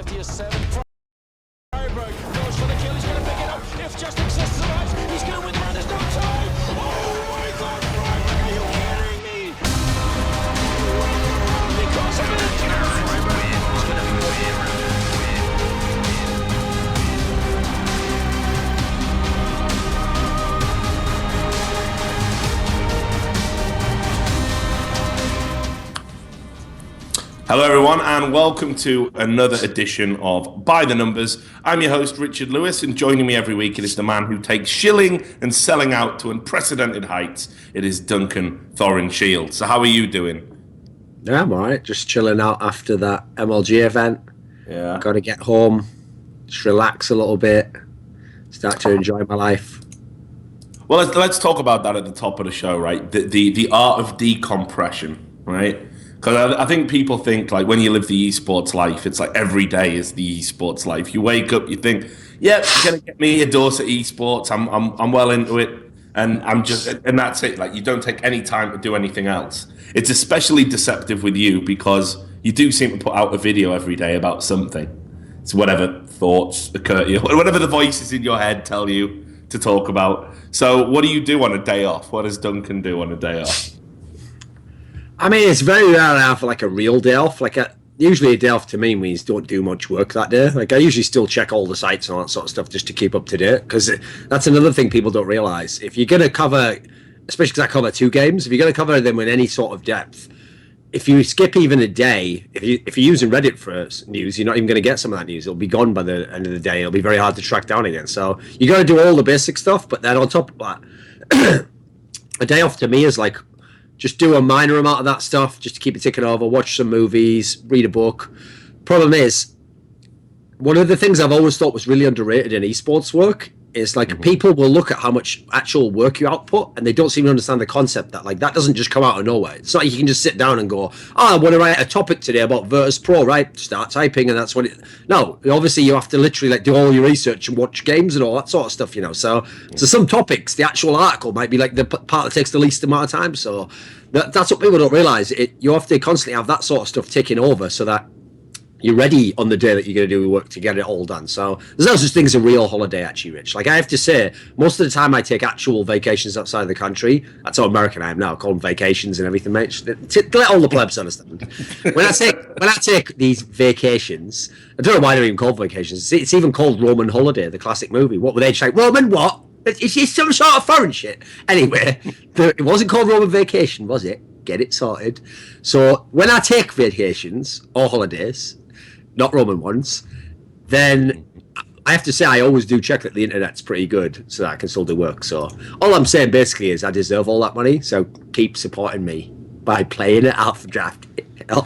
left here 7. Freiburg goes for the kill, he's going to pick it up. If just exists arrives, he's going to win the round, there's no time. Oh my God, Freiburg, are you kidding me? Because of it, Freiburg is going to be win. Hello everyone and welcome to another edition of By the Numbers. I'm your host Richard Lewis, and joining me every week it is the man who takes shilling and selling out to unprecedented heights. It is Duncan Thorin Shields. So how are you doing? Yeah, I'm alright, just chilling out after that MLG event. Yeah. Got to get home, just relax a little bit, start to enjoy my life. Well, let's talk about that at the top of the show, right? The art of decompression, right? Because I think people think, like, when you live the esports life, it's like every day is the esports life. You wake up, you think, yeah, you're gonna get me a Dota esports. I'm well into it, and that's it. Like, you don't take any time to do anything else. It's especially deceptive with you because you do seem to put out a video every day about something. It's whatever thoughts occur to you, whatever the voices in your head tell you to talk about. So, what do you do on a day off? What does Duncan do on a day off? I mean, it's very rare I have like a real day off. Usually a day off to me means don't do much work that day. Like, I usually still check all the sites and all that sort of stuff just to keep up to date, because that's another thing people don't realize. If you're going to cover, especially because I cover 2 games, if you're going to cover them in any sort of depth, if you skip even a day, if you're using Reddit for news, you're not even going to get some of that news. It'll be gone by the end of the day. It'll be very hard to track down again. So you got to do all the basic stuff, but then on top of that, a day off to me is like, just do a minor amount of that stuff just to keep it ticking over, watch some movies, read a book. Problem is, one of the things I've always thought was really underrated in esports work is, like, people will look at how much actual work you output and they don't seem to understand the concept that, like, that doesn't just come out of nowhere. It's not like you can just sit down and go, I want to write a topic today about Virtus Pro, right? Start typing and that's what it... No, obviously you have to literally, like, do all your research and watch games and all that sort of stuff, you know. So some topics, the actual article might be, like, the part that takes the least amount of time. So that's what people don't realize. You have to constantly have that sort of stuff ticking over so that you're ready on the day that you're going to do work to get it all done. So there's no such thing as a real holiday, actually, Rich. Like, I have to say, most of the time I take actual vacations outside of the country. That's how American I am now. I call them vacations and everything, mate. To let all the plebs understand. When I take these vacations, I don't know why they're even called vacations. It's even called Roman Holiday, the classic movie. What were they like? Roman what? It's some sort of foreign shit. Anyway, it wasn't called Roman Vacation, was it? Get it sorted. So when I take vacations or holidays, not Roman ones, then I have to say I always do check that the internet's pretty good so that I can still do work. So all I'm saying basically is I deserve all that money, so keep supporting me by playing at Alphadraft.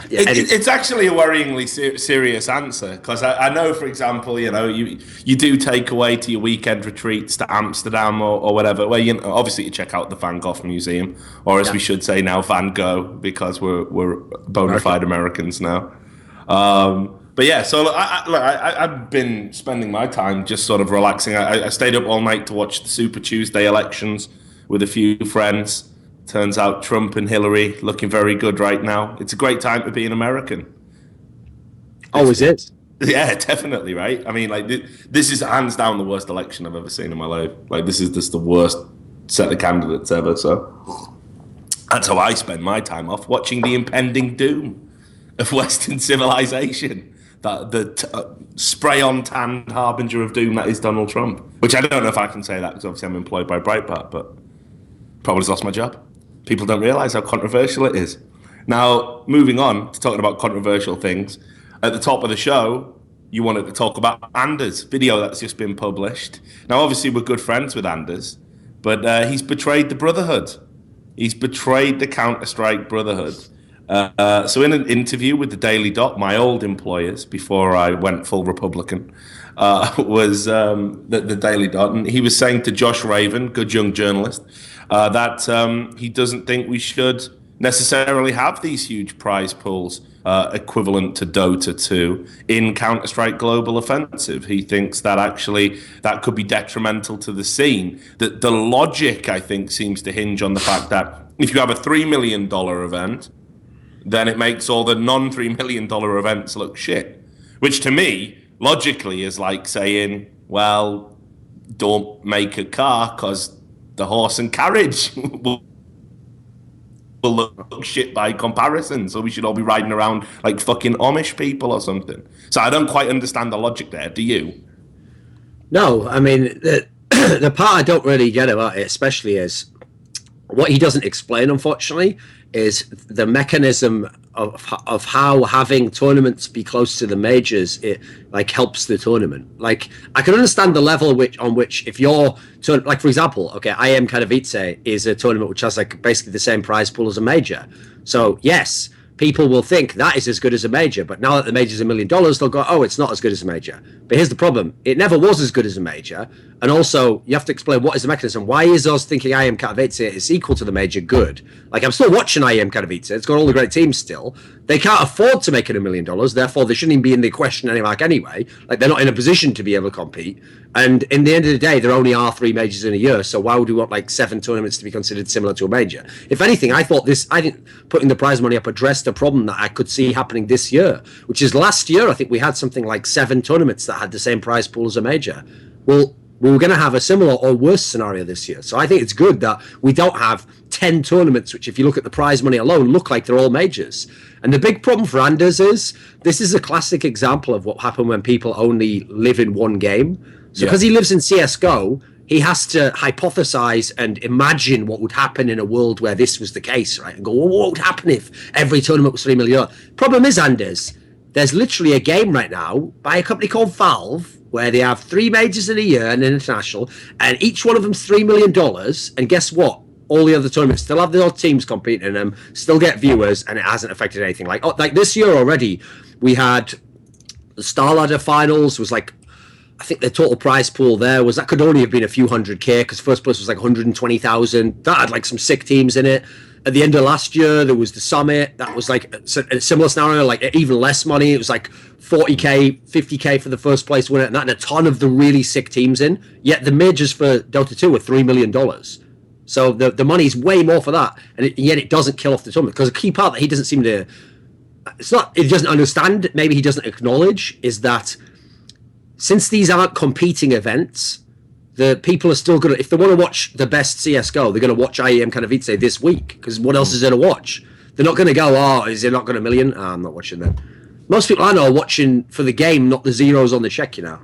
It's actually a worryingly serious answer, because I know, for example, you know, you do take away to your weekend retreats to Amsterdam or whatever, where, you know, obviously you check out the Van Gogh Museum, or as we should say now, Van Gogh, because we're bona fide Americans now. But yeah, so I've been spending my time just sort of relaxing. I stayed up all night to watch the Super Tuesday elections with a few friends. Turns out Trump and Hillary looking very good right now. It's a great time to be an American. Oh, is it? Yeah, definitely, right? I mean, like, this is hands down the worst election I've ever seen in my life. Like, this is just the worst set of candidates ever. So that's how I spend my time off, watching the impending doom of Western civilization. The spray-on tanned harbinger of doom that is Donald Trump. Which I don't know if I can say that, because obviously I'm employed by Breitbart, but probably lost my job. People don't realise how controversial it is. Now, moving on to talking about controversial things, at the top of the show, you wanted to talk about Anders' video that's just been published. Now, obviously, we're good friends with Anders, but he's betrayed the Brotherhood. He's betrayed the Counterstrike Brotherhood. So in an interview with the Daily Dot, my old employers, before I went full Republican, was the Daily Dot, and he was saying to Josh Raven, good young journalist, that he doesn't think we should necessarily have these huge prize pools equivalent to Dota 2 in Counterstrike Global Offensive. He thinks that actually that could be detrimental to the scene. That the logic, I think, seems to hinge on the fact that if you have a $3 million event, then it makes all the non-$3 million events look shit. which to me logically is like saying, well, don't make a car because the horse and carriage will look shit by comparison, so we should all be riding around like fucking Amish people or something. So I don't quite understand the logic there. Do you? No, I mean, the part I don't really get about it, especially, is what he doesn't explain, unfortunately, is the mechanism of how having tournaments be close to the majors, it like helps the tournament. Like, I can understand the level on which if you're like, for example, okay, IEM Katowice is a tournament which has like basically the same prize pool as a major. So yes, people will think that is as good as a major, but now that the major is $1 million, they'll go, oh, it's not as good as a major. But here's the problem. It never was as good as a major. And also, you have to explain what is the mechanism. Why is us thinking IEM Katowice is equal to the major good? Like, I'm still watching IEM Katowice. It's got all the great teams still. They can't afford to make it $1 million. Therefore, they shouldn't even be in the question anyway. Like, they're not in a position to be able to compete. And in the end of the day, there only are 3 majors in a year. So why would we want like 7 tournaments to be considered similar to a major? If anything, I think putting the prize money up addressed a problem that I could see happening this year, which is last year, I think we had something like 7 tournaments that had the same prize pool as a major. Well, we were going to have a similar or worse scenario this year. So I think it's good that we don't have 10 tournaments, which if you look at the prize money alone, look like they're all majors. And the big problem for Anders is, this is a classic example of what happened when people only live in one game. So because he lives in CSGO, he has to hypothesize and imagine what would happen in a world where this was the case, right? And go, well, what would happen if every tournament was 3 million? Problem is, Anders, there's literally a game right now by a company called Valve where they have 3 majors in a year and an international, and each one of them's $3 million. And guess what? All the other tournaments still have their teams competing in them, still get viewers, and it hasn't affected anything. Like this year already, we had the Star Ladder finals was like, I think the total prize pool there was, that could only have been a few hundred K, because first place was like 120,000. That had like some sick teams in it. At the end of last year, there was the summit. That was like a similar scenario, like even less money. It was like 40K, 50K for the first place winner, and that had a ton of the really sick teams in. Yet the majors for Dota 2 were $3 million. So the money's way more for that, and yet it doesn't kill off the tournament. Because a key part that he doesn't seem to, he doesn't understand, maybe he doesn't acknowledge, is that since these aren't competing events, the people are still going to, if they want to watch the best CSGO, they're going to watch IEM Katowice this week, because what else is there to watch? They're not going to go, oh, is it not going to million? Oh, I'm not watching that. Most people I know are watching for the game, not the zeros on the check, you know.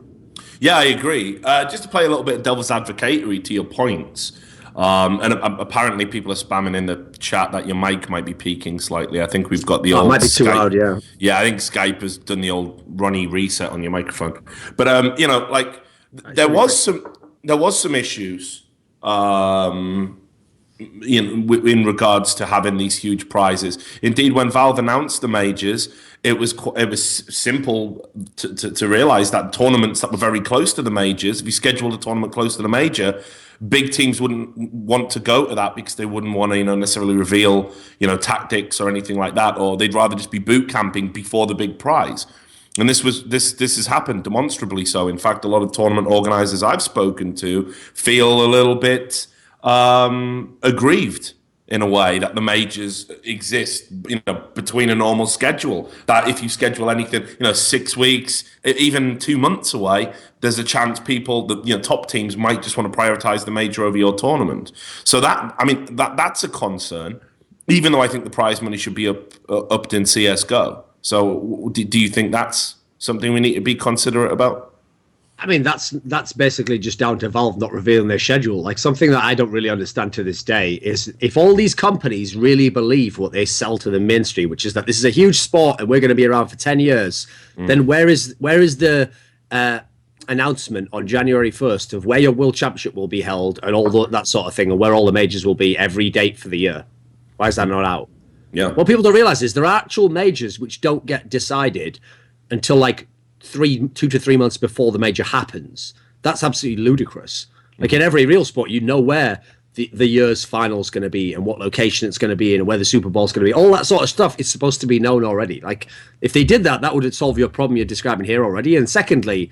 Yeah, I agree. Just to play a little bit of devil's advocatory to your points, and apparently people are spamming in the chat that your mic might be peaking slightly. I think we've got the old. It might be too loud, yeah. Yeah, I think Skype has done the old Ronnie reset on your microphone. But you know, like there was some issues, you know, in regards to having these huge prizes. Indeed, when Valve announced the majors, it was simple to realize that tournaments that were very close to the majors, if you scheduled a tournament close to the major, big teams wouldn't want to go to that because they wouldn't want to, you know, necessarily reveal, you know, tactics or anything like that, or they'd rather just be boot camping before the big prize. And this has happened demonstrably so. In fact, a lot of tournament organizers I've spoken to feel a little bit aggrieved in a way that the majors exist, you know, between a normal schedule. That if you schedule anything, you know, 6 weeks, even 2 months away, there's a chance people, the, you know, top teams might just want to prioritize the major over your tournament. So that, I mean, that's a concern, even though I think the prize money should be upped in CSGO. So do you think that's something we need to be considerate about? I mean, that's basically just down to Valve not revealing their schedule. Like, something that I don't really understand to this day is, if all these companies really believe what they sell to the mainstream, which is that this is a huge sport and we're going to be around for 10 years, then where is the announcement on January 1st of where your World Championship will be held and all that sort of thing, and where all the majors will be every date for the year? Why is that not out? Yeah. What people don't realize is there are actual majors which don't get decided until like 2 to 3 months before the major happens. That's absolutely ludicrous. Like, in every real sport, you know where the year's final is going to be and what location it's going to be in and where the Super Bowl is going to be. All that sort of stuff is supposed to be known already. Like, if they did that, that would solve your problem you're describing here already. And secondly,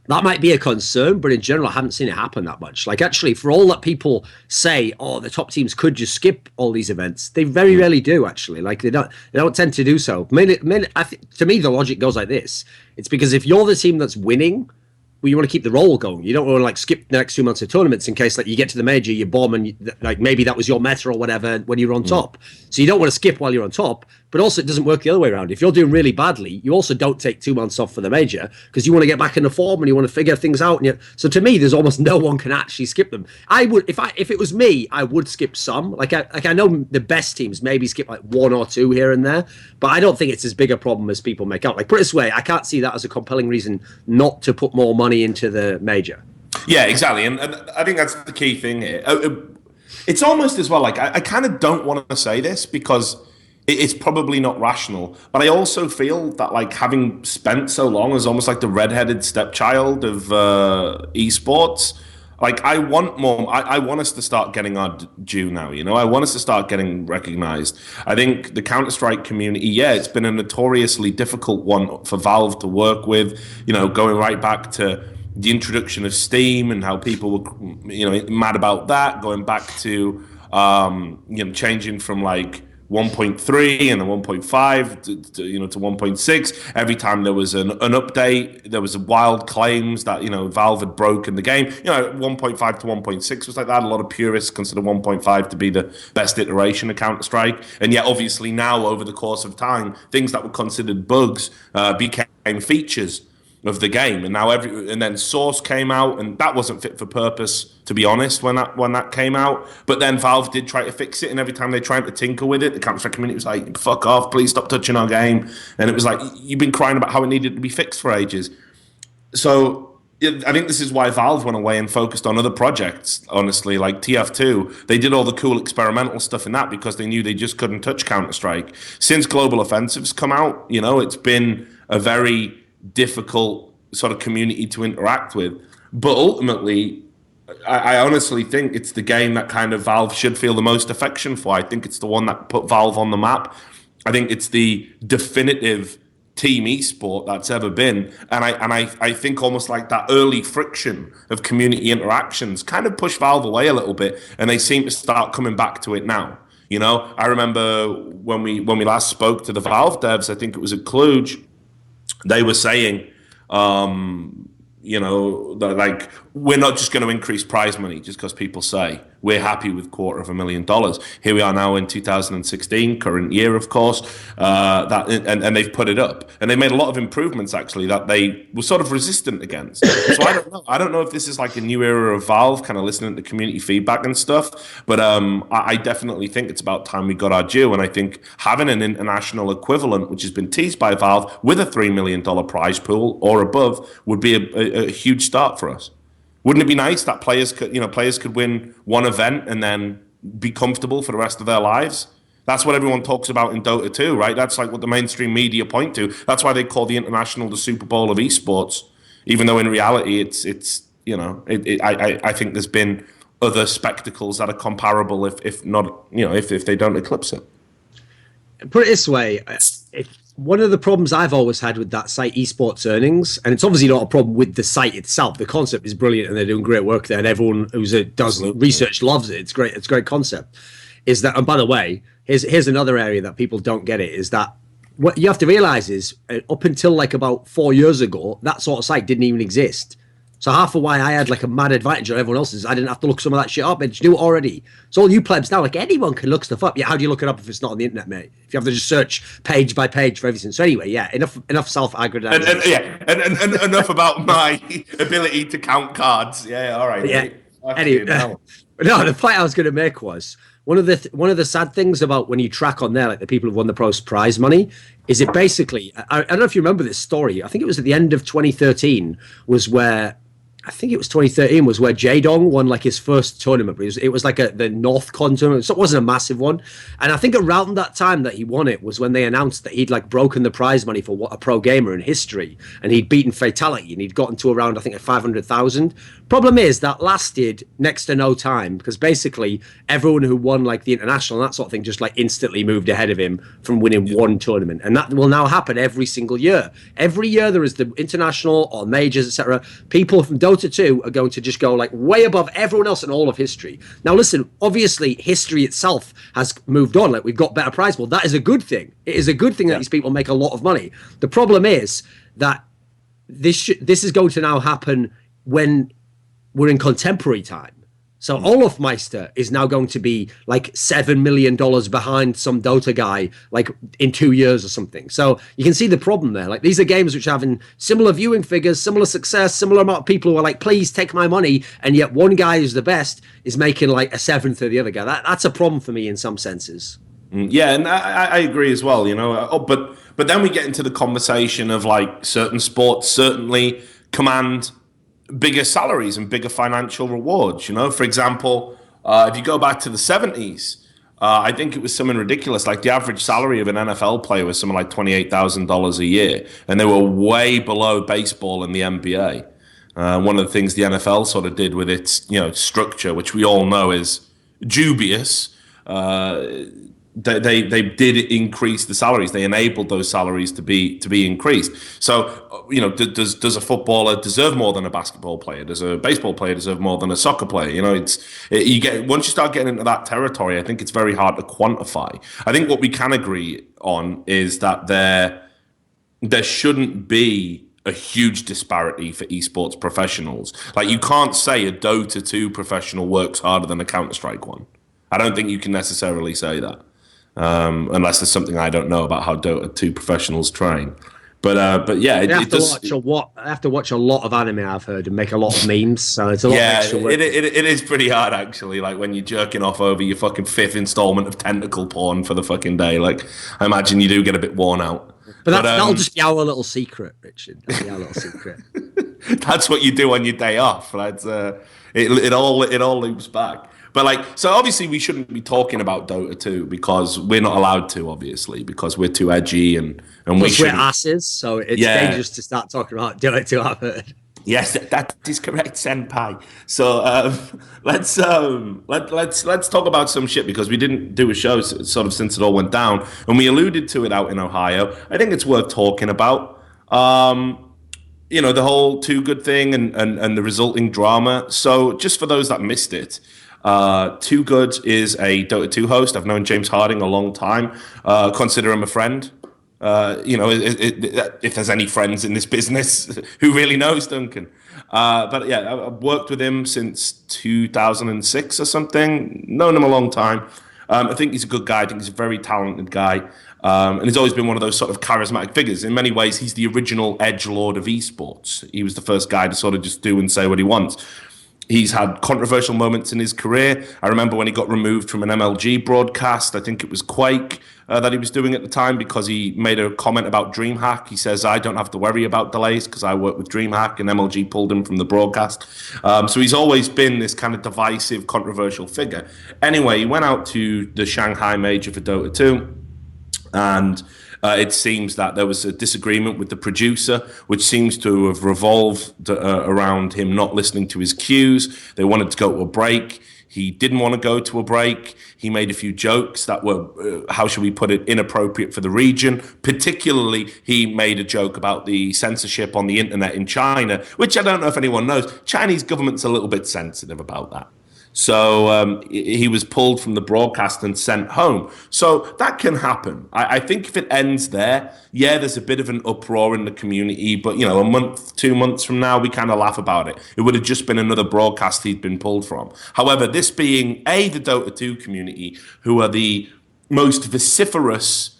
That might be a concern, but in general, I haven't seen it happen that much. Like, actually, for all that people say, oh, the top teams could just skip all these events, they very rarely do. Actually, like they don't tend to do so. To me, the logic goes like this: it's because if you're the team that's winning, well, you want to keep the roll going. You don't want to like skip the next 2 months of tournaments in case like you get to the major, you bomb, and like maybe that was your meta or whatever when you were on top. So you don't want to skip while you're on top. But also, it doesn't work the other way around. If you're doing really badly, you also don't take 2 months off for the major because you want to get back into form and you want to figure things out. So to me, there's almost no one can actually skip them. I would, if it was me, I would skip some. Like I know the best teams maybe skip like 1 or 2 here and there, but I don't think it's as big a problem as people make out. Like put it this way, I can't see that as a compelling reason not to put more money into the major. Yeah, exactly, and I think that's the key thing here. It's almost as well like I kind of don't want to say this because it's probably not rational, but I also feel that like having spent so long as almost like the redheaded stepchild of esports, like I want more. I want us to start getting our due now. You know, I want us to start getting recognized. I think the Counterstrike community, yeah, it's been a notoriously difficult one for Valve to work with. You know, going right back to the introduction of Steam and how people were, you know, mad about that. Going back to, you know, changing from like 1.3 and then 1.5 to you know to 1.6. Every time there was an update, there was wild claims that you know Valve had broken the game. You know, 1.5 to 1.6 was like that. A lot of purists consider 1.5 to be the best iteration of Counter-Strike, and yet obviously now over the course of time, things that were considered bugs became features of the game, and now and then Source came out, and that wasn't fit for purpose, to be honest, when that came out. But then Valve did try to fix it, and every time they tried to tinker with it, the Counter-Strike community was like, "Fuck off! Please stop touching our game." And it was like you've been crying about how it needed to be fixed for ages. So I think this is why Valve went away and focused on other projects. Honestly, like TF2, they did all the cool experimental stuff in that because they knew they just couldn't touch Counter-Strike. Since Global Offensive's come out, you know, it's been a very difficult sort of community to interact with, but ultimately I honestly think it's the game that kind of Valve should feel the most affection for. I think it's the one that put Valve on the map. I think it's the definitive team esport that's ever been, and I think almost like that early friction of community interactions kind of pushed Valve away a little bit, and they seem to start coming back to it now. You know, I remember when we last spoke to the Valve devs, I think it was at Cluj. They were saying, you know, that like we're not just going to increase prize money just because people say we're happy with $250,000. Here we are now in 2016, current year, of course, and they've put it up, and they made a lot of improvements actually that they were sort of resistant against. So I don't know. I don't know if this is like a new era of Valve, kind of listening to community feedback and stuff. But I definitely think it's about time we got our due, and I think having an international equivalent, which has been teased by Valve, with a $3 million prize pool or above, would be a huge start for us. Wouldn't it be nice that players could win one event and then be comfortable for the rest of their lives? That's what everyone talks about in Dota 2, right? That's like what the mainstream media point to. That's why they call the International the Super Bowl of esports, even though in reality it's you know, I think there's been other spectacles that are comparable, if not, you know, if they don't eclipse it. Put it this way, one of the problems I've always had with that site, Esports Earnings, and it's obviously not a problem with the site itself. The concept is brilliant, and they're doing great work there, and everyone who does research loves it. It's great. It's a great concept. Is that, and by the way, here's another area that people don't get it, is that what you have to realize is up until like about 4 years ago, that sort of site didn't even exist. So half of why I had like a mad advantage on everyone else is I didn't have to look some of that shit up. I just knew it already. So all you plebs now, like anyone can look stuff up. Yeah, how do you look it up if it's not on the internet, mate? If you have to just search page by page for everything. So anyway, yeah, enough self-aggrandizing. And enough about my ability to count cards. Yeah, all right. Yeah. Anyway, no, the point I was going to make was one of the sad things about when you track on there, like the people who've won the prize money, is it basically, I don't know if you remember this story. I think it was at the end of 2013 was where I think it was 2013 was where Jaedong won like his first tournament. But it was like the NorthCon tournament, so it wasn't a massive one. And I think around that time that he won it was when they announced that he'd like broken the prize money for what a pro gamer in history, and he'd beaten Fatality, and he'd gotten to around I think 500,000. Problem is that lasted next to no time because basically everyone who won like the international and that sort of thing just like instantly moved ahead of him from winning one tournament, and that will now happen every single year. Every year there is the international or majors, etc. People from Dota 2 are going to just go like way above everyone else in all of history. Now listen, obviously history itself has moved on, like we've got better prize pool. That is a good thing. It is a good thing that these people make a lot of money. The problem is that this is going to now happen when we're in contemporary time. So Olofmeister is now going to be like $7 million behind some Dota guy like in 2 years or something. So you can see the problem there. Like these are games which are having similar viewing figures, similar success, similar amount of people who are like, please take my money. And yet one guy who's the best is making like a seventh of the other guy. That's a problem for me in some senses. Yeah, and I agree as well, you know. But then we get into the conversation of like certain sports certainly command bigger salaries and bigger financial rewards, you know. For example, if you go back to the 70s, I think it was something ridiculous. Like the average salary of an NFL player was something like $28,000 a year, and they were way below baseball and the NBA. One of the things the NFL sort of did with its, you know, structure, which we all know is dubious, they did increase the salaries. They enabled those salaries to be increased. So, you know, does a footballer deserve more than a basketball player? Does a baseball player deserve more than a soccer player? You know, once you start getting into that territory, I think it's very hard to quantify. I think what we can agree on is that there shouldn't be a huge disparity for esports professionals. Like you can't say a Dota 2 professional works harder than a Counterstrike one. I don't think you can necessarily say that. Unless there's something I don't know about how Dota 2 professionals train. But yeah, I have to watch a lot of anime, I've heard, and make a lot of memes. So it's a lot of extra work. It is pretty hard actually. Like when you're jerking off over your fucking 5th installment of tentacle porn for the fucking day. Like I imagine you do get a bit worn out. But that'll just be our little secret, Richard. That'll be our little secret. That's what you do on your day off. That's it all loops back. But like, so obviously we shouldn't be talking about Dota 2 because we're not allowed to, obviously, because we're too edgy and we're asses, so it's dangerous to start talking about Dota 2, I've heard. Yes, that is correct, senpai. So let's talk about some shit because we didn't do a show sort of since it all went down, and we alluded to it out in Ohio. I think it's worth talking about. You know, the whole Too Good thing and the resulting drama. So just for those that missed it, Too Good is a Dota 2 host. I've known James Harding a long time. Consider him a friend. You know, if there's any friends in this business, who really knows Duncan? But yeah, I've worked with him since 2006 or something. Known him a long time. I think he's a good guy. I think he's a very talented guy. And he's always been one of those sort of charismatic figures. In many ways, he's the original edgelord of esports. He was the first guy to sort of just do and say what he wants. He's had controversial moments in his career. I remember when he got removed from an MLG broadcast. I think it was Quake that he was doing at the time because he made a comment about DreamHack. He says, I don't have to worry about delays because I work with DreamHack, and MLG pulled him from the broadcast. So he's always been this kind of divisive, controversial figure. Anyway, he went out to the Shanghai Major for Dota 2, and it seems that there was a disagreement with the producer, which seems to have revolved around him not listening to his cues. They wanted to go to a break. He didn't want to go to a break. He made a few jokes that were, how should we put it, inappropriate for the region. Particularly, he made a joke about the censorship on the internet in China, which I don't know if anyone knows. Chinese government's a little bit sensitive about that. So he was pulled from the broadcast and sent home. So that can happen. I think if it ends there, yeah, there's a bit of an uproar in the community. But, you know, a month, 2 months from now, we kind of laugh about it. It would have just been another broadcast he'd been pulled from. However, this being, the Dota 2 community, who are the most vociferous,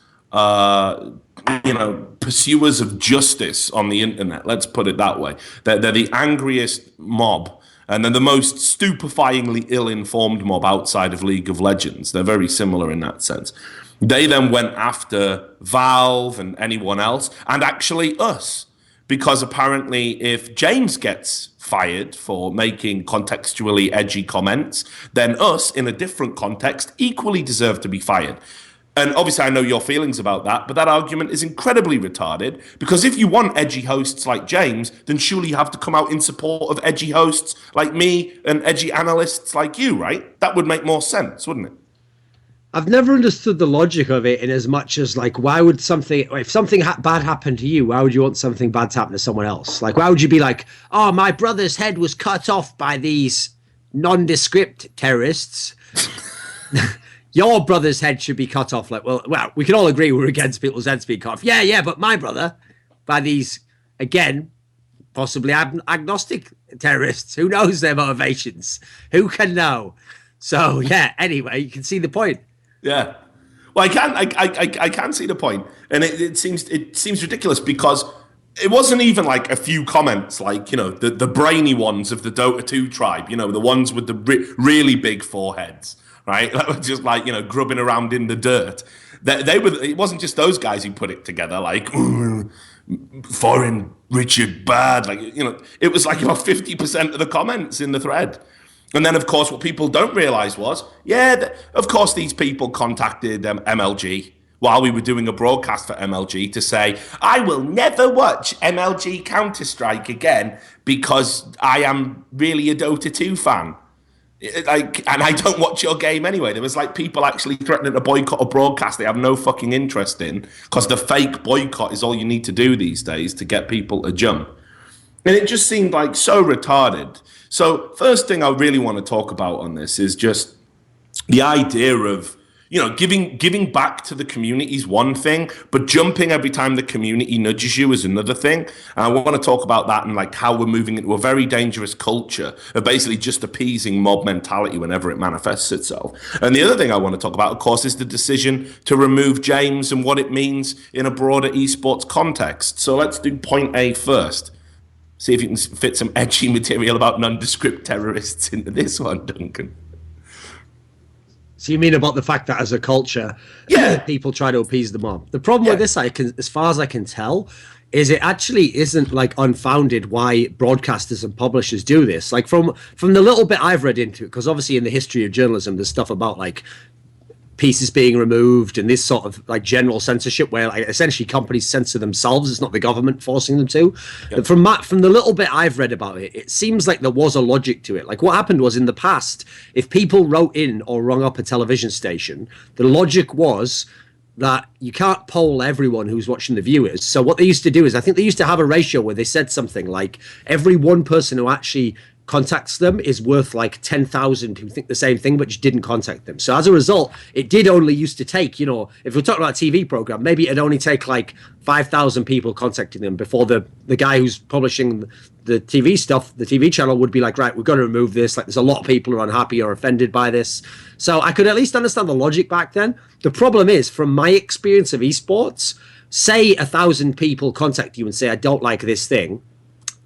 pursuers of justice on the internet, let's put it that way. They're the angriest mob. And then the most stupefyingly ill-informed mob outside of League of Legends. They're very similar in that sense. They then went after Valve and anyone else, and actually us, because apparently if James gets fired for making contextually edgy comments, then us, in a different context, equally deserve to be fired. And obviously, I know your feelings about that, but that argument is incredibly retarded, because if you want edgy hosts like James, then surely you have to come out in support of edgy hosts like me and edgy analysts like you, right? That would make more sense, wouldn't it? I've never understood the logic of it in as much as, like, why would something, if something bad happened to you, why would you want something bad to happen to someone else? Like, why would you be like, oh, my brother's head was cut off by these nondescript terrorists. Your brother's head should be cut off. Like, well, we can all agree we're against people's heads being cut off. Yeah, but my brother, by these, again, possibly agnostic terrorists. Who knows their motivations? Who can know? So, yeah, anyway, you can see the point. Yeah, well, I can see the point, and it seems ridiculous, because it wasn't even like a few comments, like, you know, the brainy ones of the Dota 2 tribe, you know, the ones with the really big foreheads, right? That were just like, you know, grubbing around in the dirt. They were. It wasn't just those guys who put it together, like foreign Richard bad, like, you know, it was like about 50% of the comments in the thread. And then, of course, what people don't realize was, of course, these people contacted MLG while we were doing a broadcast for MLG to say, I will never watch MLG Counterstrike again because I am really a Dota 2 fan. And I don't watch your game anyway. There was like people actually threatening to boycott a broadcast they have no fucking interest in, because the fake boycott is all you need to do these days to get people to jump. And it just seemed like so retarded. So first thing I really want to talk about on this is just the idea of, you know, giving back to the community is one thing, but jumping every time the community nudges you is another thing. And I want to talk about that and like how we're moving into a very dangerous culture of basically just appeasing mob mentality whenever it manifests itself. And the other thing I want to talk about, of course, is the decision to remove James and what it means in a broader esports context. So let's do point A first. See if you can fit some edgy material about nondescript terrorists into this one, Duncan. So you mean about the fact that as a culture, people try to appease the mob? The problem with this, as far as I can tell, is it actually isn't like unfounded why broadcasters and publishers do this. Like from the little bit I've read into it, because obviously in the history of journalism, there's stuff about like pieces being removed and this sort of like general censorship where like essentially companies censor themselves. It's not the government forcing them to. Yep. From the little bit I've read about it, it seems like there was a logic to it. Like what happened was in the past, if people wrote in or rung up a television station, the logic was that you can't poll everyone who's watching the viewers. So what they used to do is, I think they used to have a ratio where they said something like every one person who actually contacts them is worth like 10,000 who think the same thing but just didn't contact them. So as a result, it did only used to take, you know, if we're talking about a TV program, maybe it'd only take like 5,000 people contacting them before the guy who's publishing the TV stuff, the TV channel would be like, right, we're going to remove this. Like there's a lot of people who are unhappy or offended by this. So I could at least understand the logic back then. The problem is, from my experience of esports, say 1,000 people contact you and say, I don't like this thing.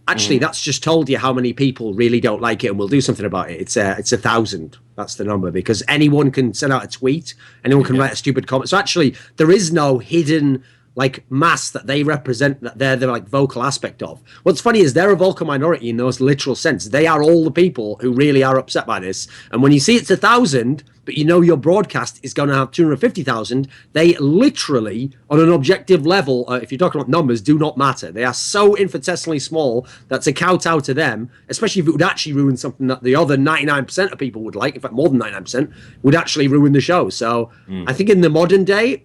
Actually, that's just told you how many people really don't like it and will do something about it. It's 1,000. That's the number, because anyone can send out a tweet, anyone can write a stupid comment. So actually, there is no hidden like mass that they represent, that they're the like vocal aspect of. What's funny is they're a vocal minority in those literal sense. They are all the people who really are upset by this. And when you see it's 1,000, but you know your broadcast is going to have 250,000, they literally, on an objective level, if you're talking about numbers, do not matter. They are so infinitesimally small that's a kowtow to them, especially if it would actually ruin something that the other 99% of people would like. In fact, more than 99% would actually ruin the show. So I think in the modern day,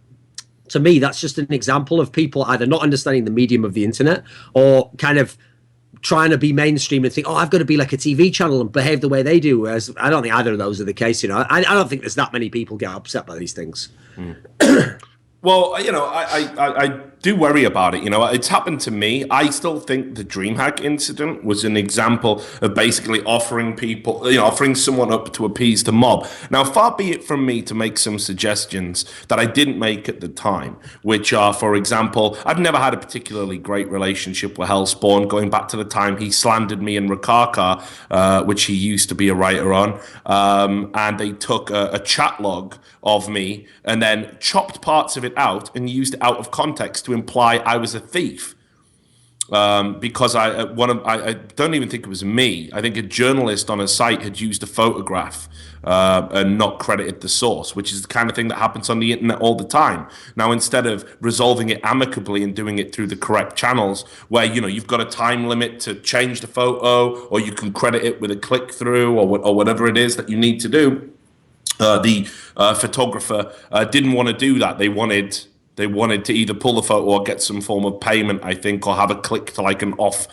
to me, that's just an example of people either not understanding the medium of the internet or kind of trying to be mainstream and think, oh, I've got to be like a TV channel and behave the way they do. Whereas I don't think either of those are the case. You know, I don't think there's that many people get upset by these things. Well, you know, I do worry about it. You know, it's happened to me. I still think the DreamHack incident was an example of basically offering people, you know, offering someone up to appease the mob. Now, far be it from me to make some suggestions that I didn't make at the time, which are, for example, I've never had a particularly great relationship with Hellspawn, going back to the time he slandered me in Rakaka, which he used to be a writer on, and they took a chat log of me and then chopped parts of it out and used it out of context to imply I was a thief. because I don't even think it was me. I think a journalist on a site had used a photograph and not credited the source, which is the kind of thing that happens on the internet all the time. Now, instead of resolving it amicably and doing it through the correct channels, where you've got a time limit to change the photo, or you can credit it with a click through, or whatever it is that you need to do, the photographer didn't want to do that. They wanted to either pull the photo or get some form of payment, I think, or have a click to like a website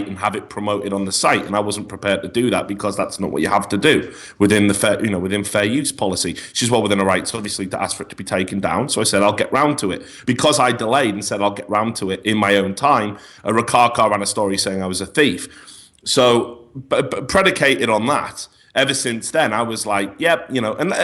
and have it promoted on the site. And I wasn't prepared to do that because that's not what you have to do within the within fair use policy. She's well within her rights, obviously, to ask for it to be taken down. So I said, I'll get round to it. Because I delayed and said I'll get round to it in my own time, Rakaka ran a story saying I was a thief. So predicated on that, ever since then, I was like, yep, and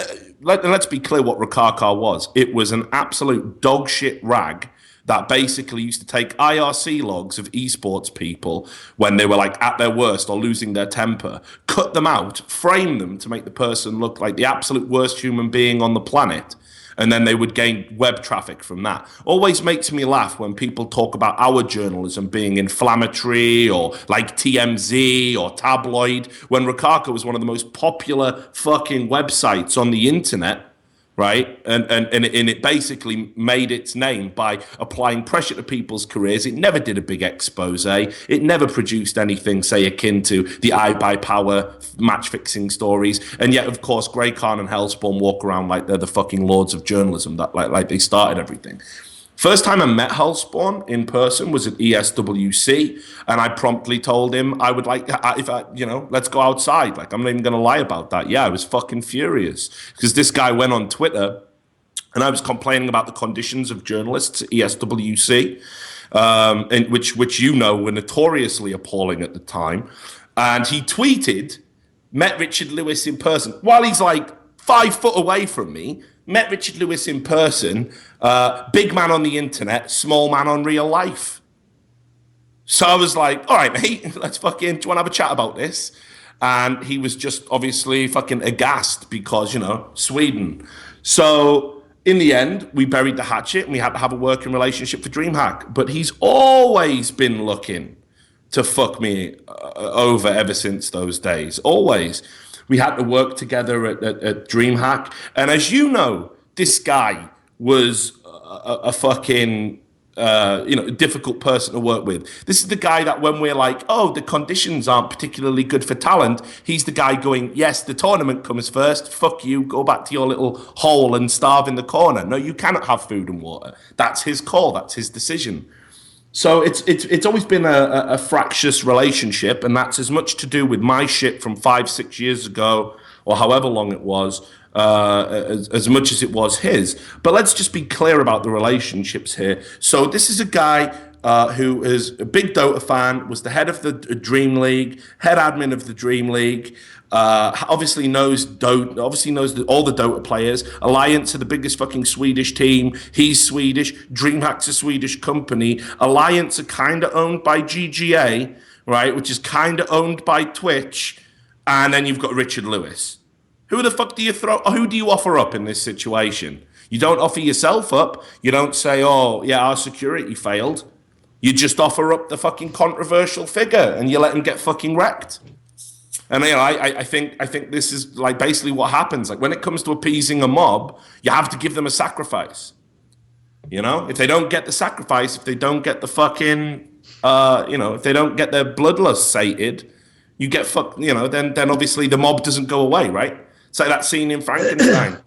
let's be clear what Rakaka was. It was an absolute dog shit rag that basically used to take IRC logs of esports people when they were like at their worst or losing their temper, cut them out, frame them to make the person look like the absolute worst human being on the planet, and then they would gain web traffic from that. Always makes me laugh when people talk about our journalism being inflammatory or like TMZ or tabloid, when Rakaka was one of the most popular fucking websites on the internet, right? And it basically made its name by applying pressure to people's careers. It never did a big expose. It never produced anything, say, akin to the I Buy Power match-fixing stories. And yet, of course, Grey Khan and Hellspawn walk around like they're the fucking lords of journalism, that like they started everything. First time I met Hellspawn in person was at ESWC, and I promptly told him I would like, let's go outside. Like, I'm not even going to lie about that. Yeah, I was fucking furious because this guy went on Twitter, and I was complaining about the conditions of journalists at ESWC, and which were notoriously appalling at the time. And he tweeted, met Richard Lewis in person while he's like 5 foot away from me. Met Richard Lewis in person, big man on the internet, small man on real life. So I was like, all right, mate, let's do you want to have a chat about this? And he was just obviously fucking aghast because, Sweden. So in the end, we buried the hatchet and we had to have a working relationship for DreamHack. But he's always been looking to fuck me over ever since those days, always. We had to work together at DreamHack. And as you know, this guy was a fucking, difficult person to work with. This is the guy that when we're like, oh, the conditions aren't particularly good for talent, he's the guy going, yes, the tournament comes first. Fuck you. Go back to your little hole and starve in the corner. No, you cannot have food and water. That's his call. That's his decision. So it's always been a fractious relationship, and that's as much to do with my shit from 5-6 years ago, or however long it was, as much as it was his. But let's just be clear about the relationships here. So this is a guy who is a big Dota fan, was the head of the Dream League, head admin of the Dream League, obviously knows Dota, obviously knows all the Dota players. Alliance are the biggest fucking Swedish team. He's Swedish. DreamHack's a Swedish company. Alliance are kind of owned by GGA, right, which is kind of owned by Twitch. And then you've got Richard Lewis. Who the fuck do you who do you offer up in this situation? You don't offer yourself up. You don't say, oh, yeah, our security failed. You just offer up the fucking controversial figure and you let him get fucking wrecked. And I think this is like basically what happens. Like when it comes to appeasing a mob, you have to give them a sacrifice. If they don't get the sacrifice, if they don't get the fucking, if they don't get their bloodlust sated, you get fucked. Then obviously the mob doesn't go away, right? It's like that scene in Frankenstein.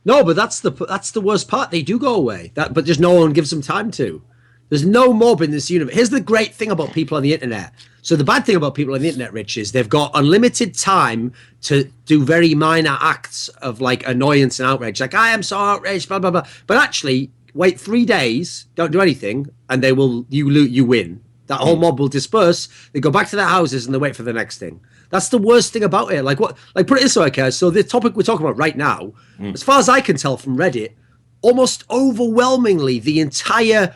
No, but that's the worst part. They do go away. But just no one gives them time to. There's no mob in this universe. Here's the great thing about people on the internet. So the bad thing about people on the internet, Rich, is they've got unlimited time to do very minor acts of like annoyance and outrage. Like, I am so outraged, blah, blah, blah. But actually, wait 3 days, don't do anything, and you win. That whole mob will disperse. They go back to their houses and they wait for the next thing. That's the worst thing about it. Like put it this way, okay? So the topic we're talking about right now, as far as I can tell from Reddit, almost overwhelmingly the entire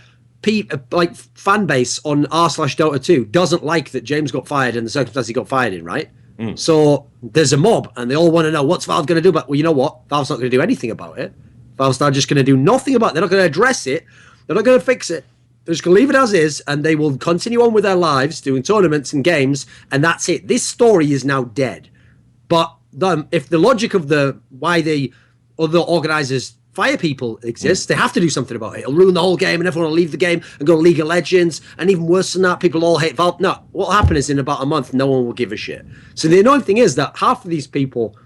fan base on r/Dota 2 doesn't like that James got fired in the circumstances he got fired in, right? So there's a mob and they all want to know what's Valve going to do. But well, you know what? Valve's not going to do anything about it. Valve's not just going to do nothing about it. They're not going to address it. They're not going to fix it. They're just going to leave it as is, and they will continue on with their lives, doing tournaments and games, and that's it. This story is now dead. But if the logic of why the other organizers fire people exists, they have to do something about it. It'll ruin the whole game, and everyone will leave the game and go to League of Legends, and even worse than that, people all hate Valve. No, what'll happen is in about a month, no one will give a shit. So the annoying thing is that half of these people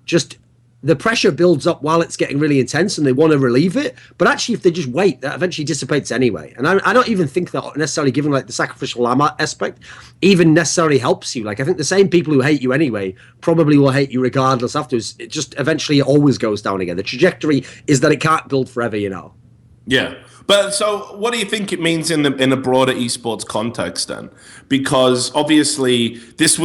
just... the pressure builds up while it's getting really intense and they want to relieve it. But actually, if they just wait, that eventually dissipates anyway. And I don't even think that necessarily giving like the sacrificial lamb aspect even necessarily helps you. Like, I think the same people who hate you anyway probably will hate you regardless afterwards. It just eventually it always goes down again. The trajectory is that it can't build forever, you know. Yeah. But so what do you think it means in a broader esports context then? Because obviously this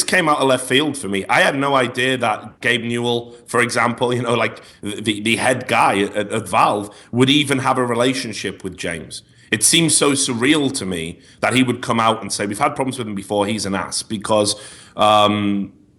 came out of left field for me. I had no idea that Gabe Newell, for example, you know, like the head guy at Valve would even have a relationship with James. It seems so surreal to me that he would come out and say, we've had problems with him before, he's an ass. Because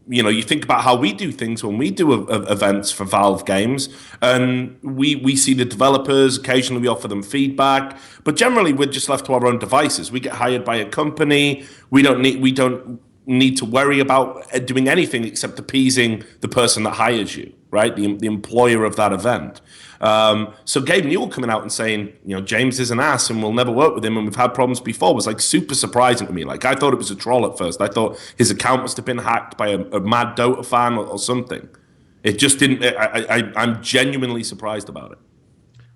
you know, you think about how we do things when we do events for Valve games, and we see the developers. Occasionally, we offer them feedback, but generally, we're just left to our own devices. We get hired by a company. We don't need to worry about doing anything except appeasing the person that hires you, right? The employer of that event. So Gabe Newell coming out and saying, you know, James is an ass and we'll never work with him and we've had problems before was like super surprising to me. Like, I thought it was a troll at first. I thought his account must have been hacked by a mad Dota fan or something. It just didn't. I'm genuinely surprised about it.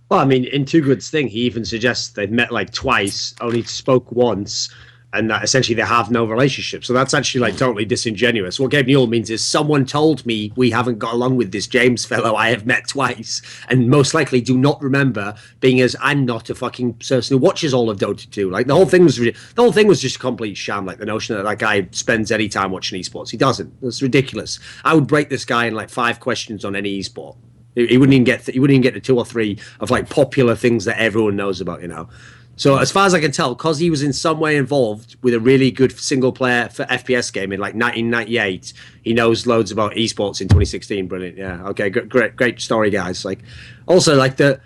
Well, I mean, in Too Good's thing, he even suggests they've met like twice, only spoke once, and that essentially they have no relationship. So that's actually like totally disingenuous. What Gabe Newell means is someone told me we haven't got along with this James fellow I have met twice, and most likely do not remember, being as I'm not a fucking person who watches all of Dota 2. Like the whole thing was just a complete sham. Like the notion that guy spends any time watching esports, he doesn't. That's ridiculous. I would break this guy in like 5 questions on any esport. He wouldn't even get the 2 or 3 of like popular things that everyone knows about, you know. So as far as I can tell, because he was in some way involved with a really good single player for FPS game in like 1998, he knows loads about esports in 2016. Brilliant. Yeah. Okay. Great story, guys. Like, also, like the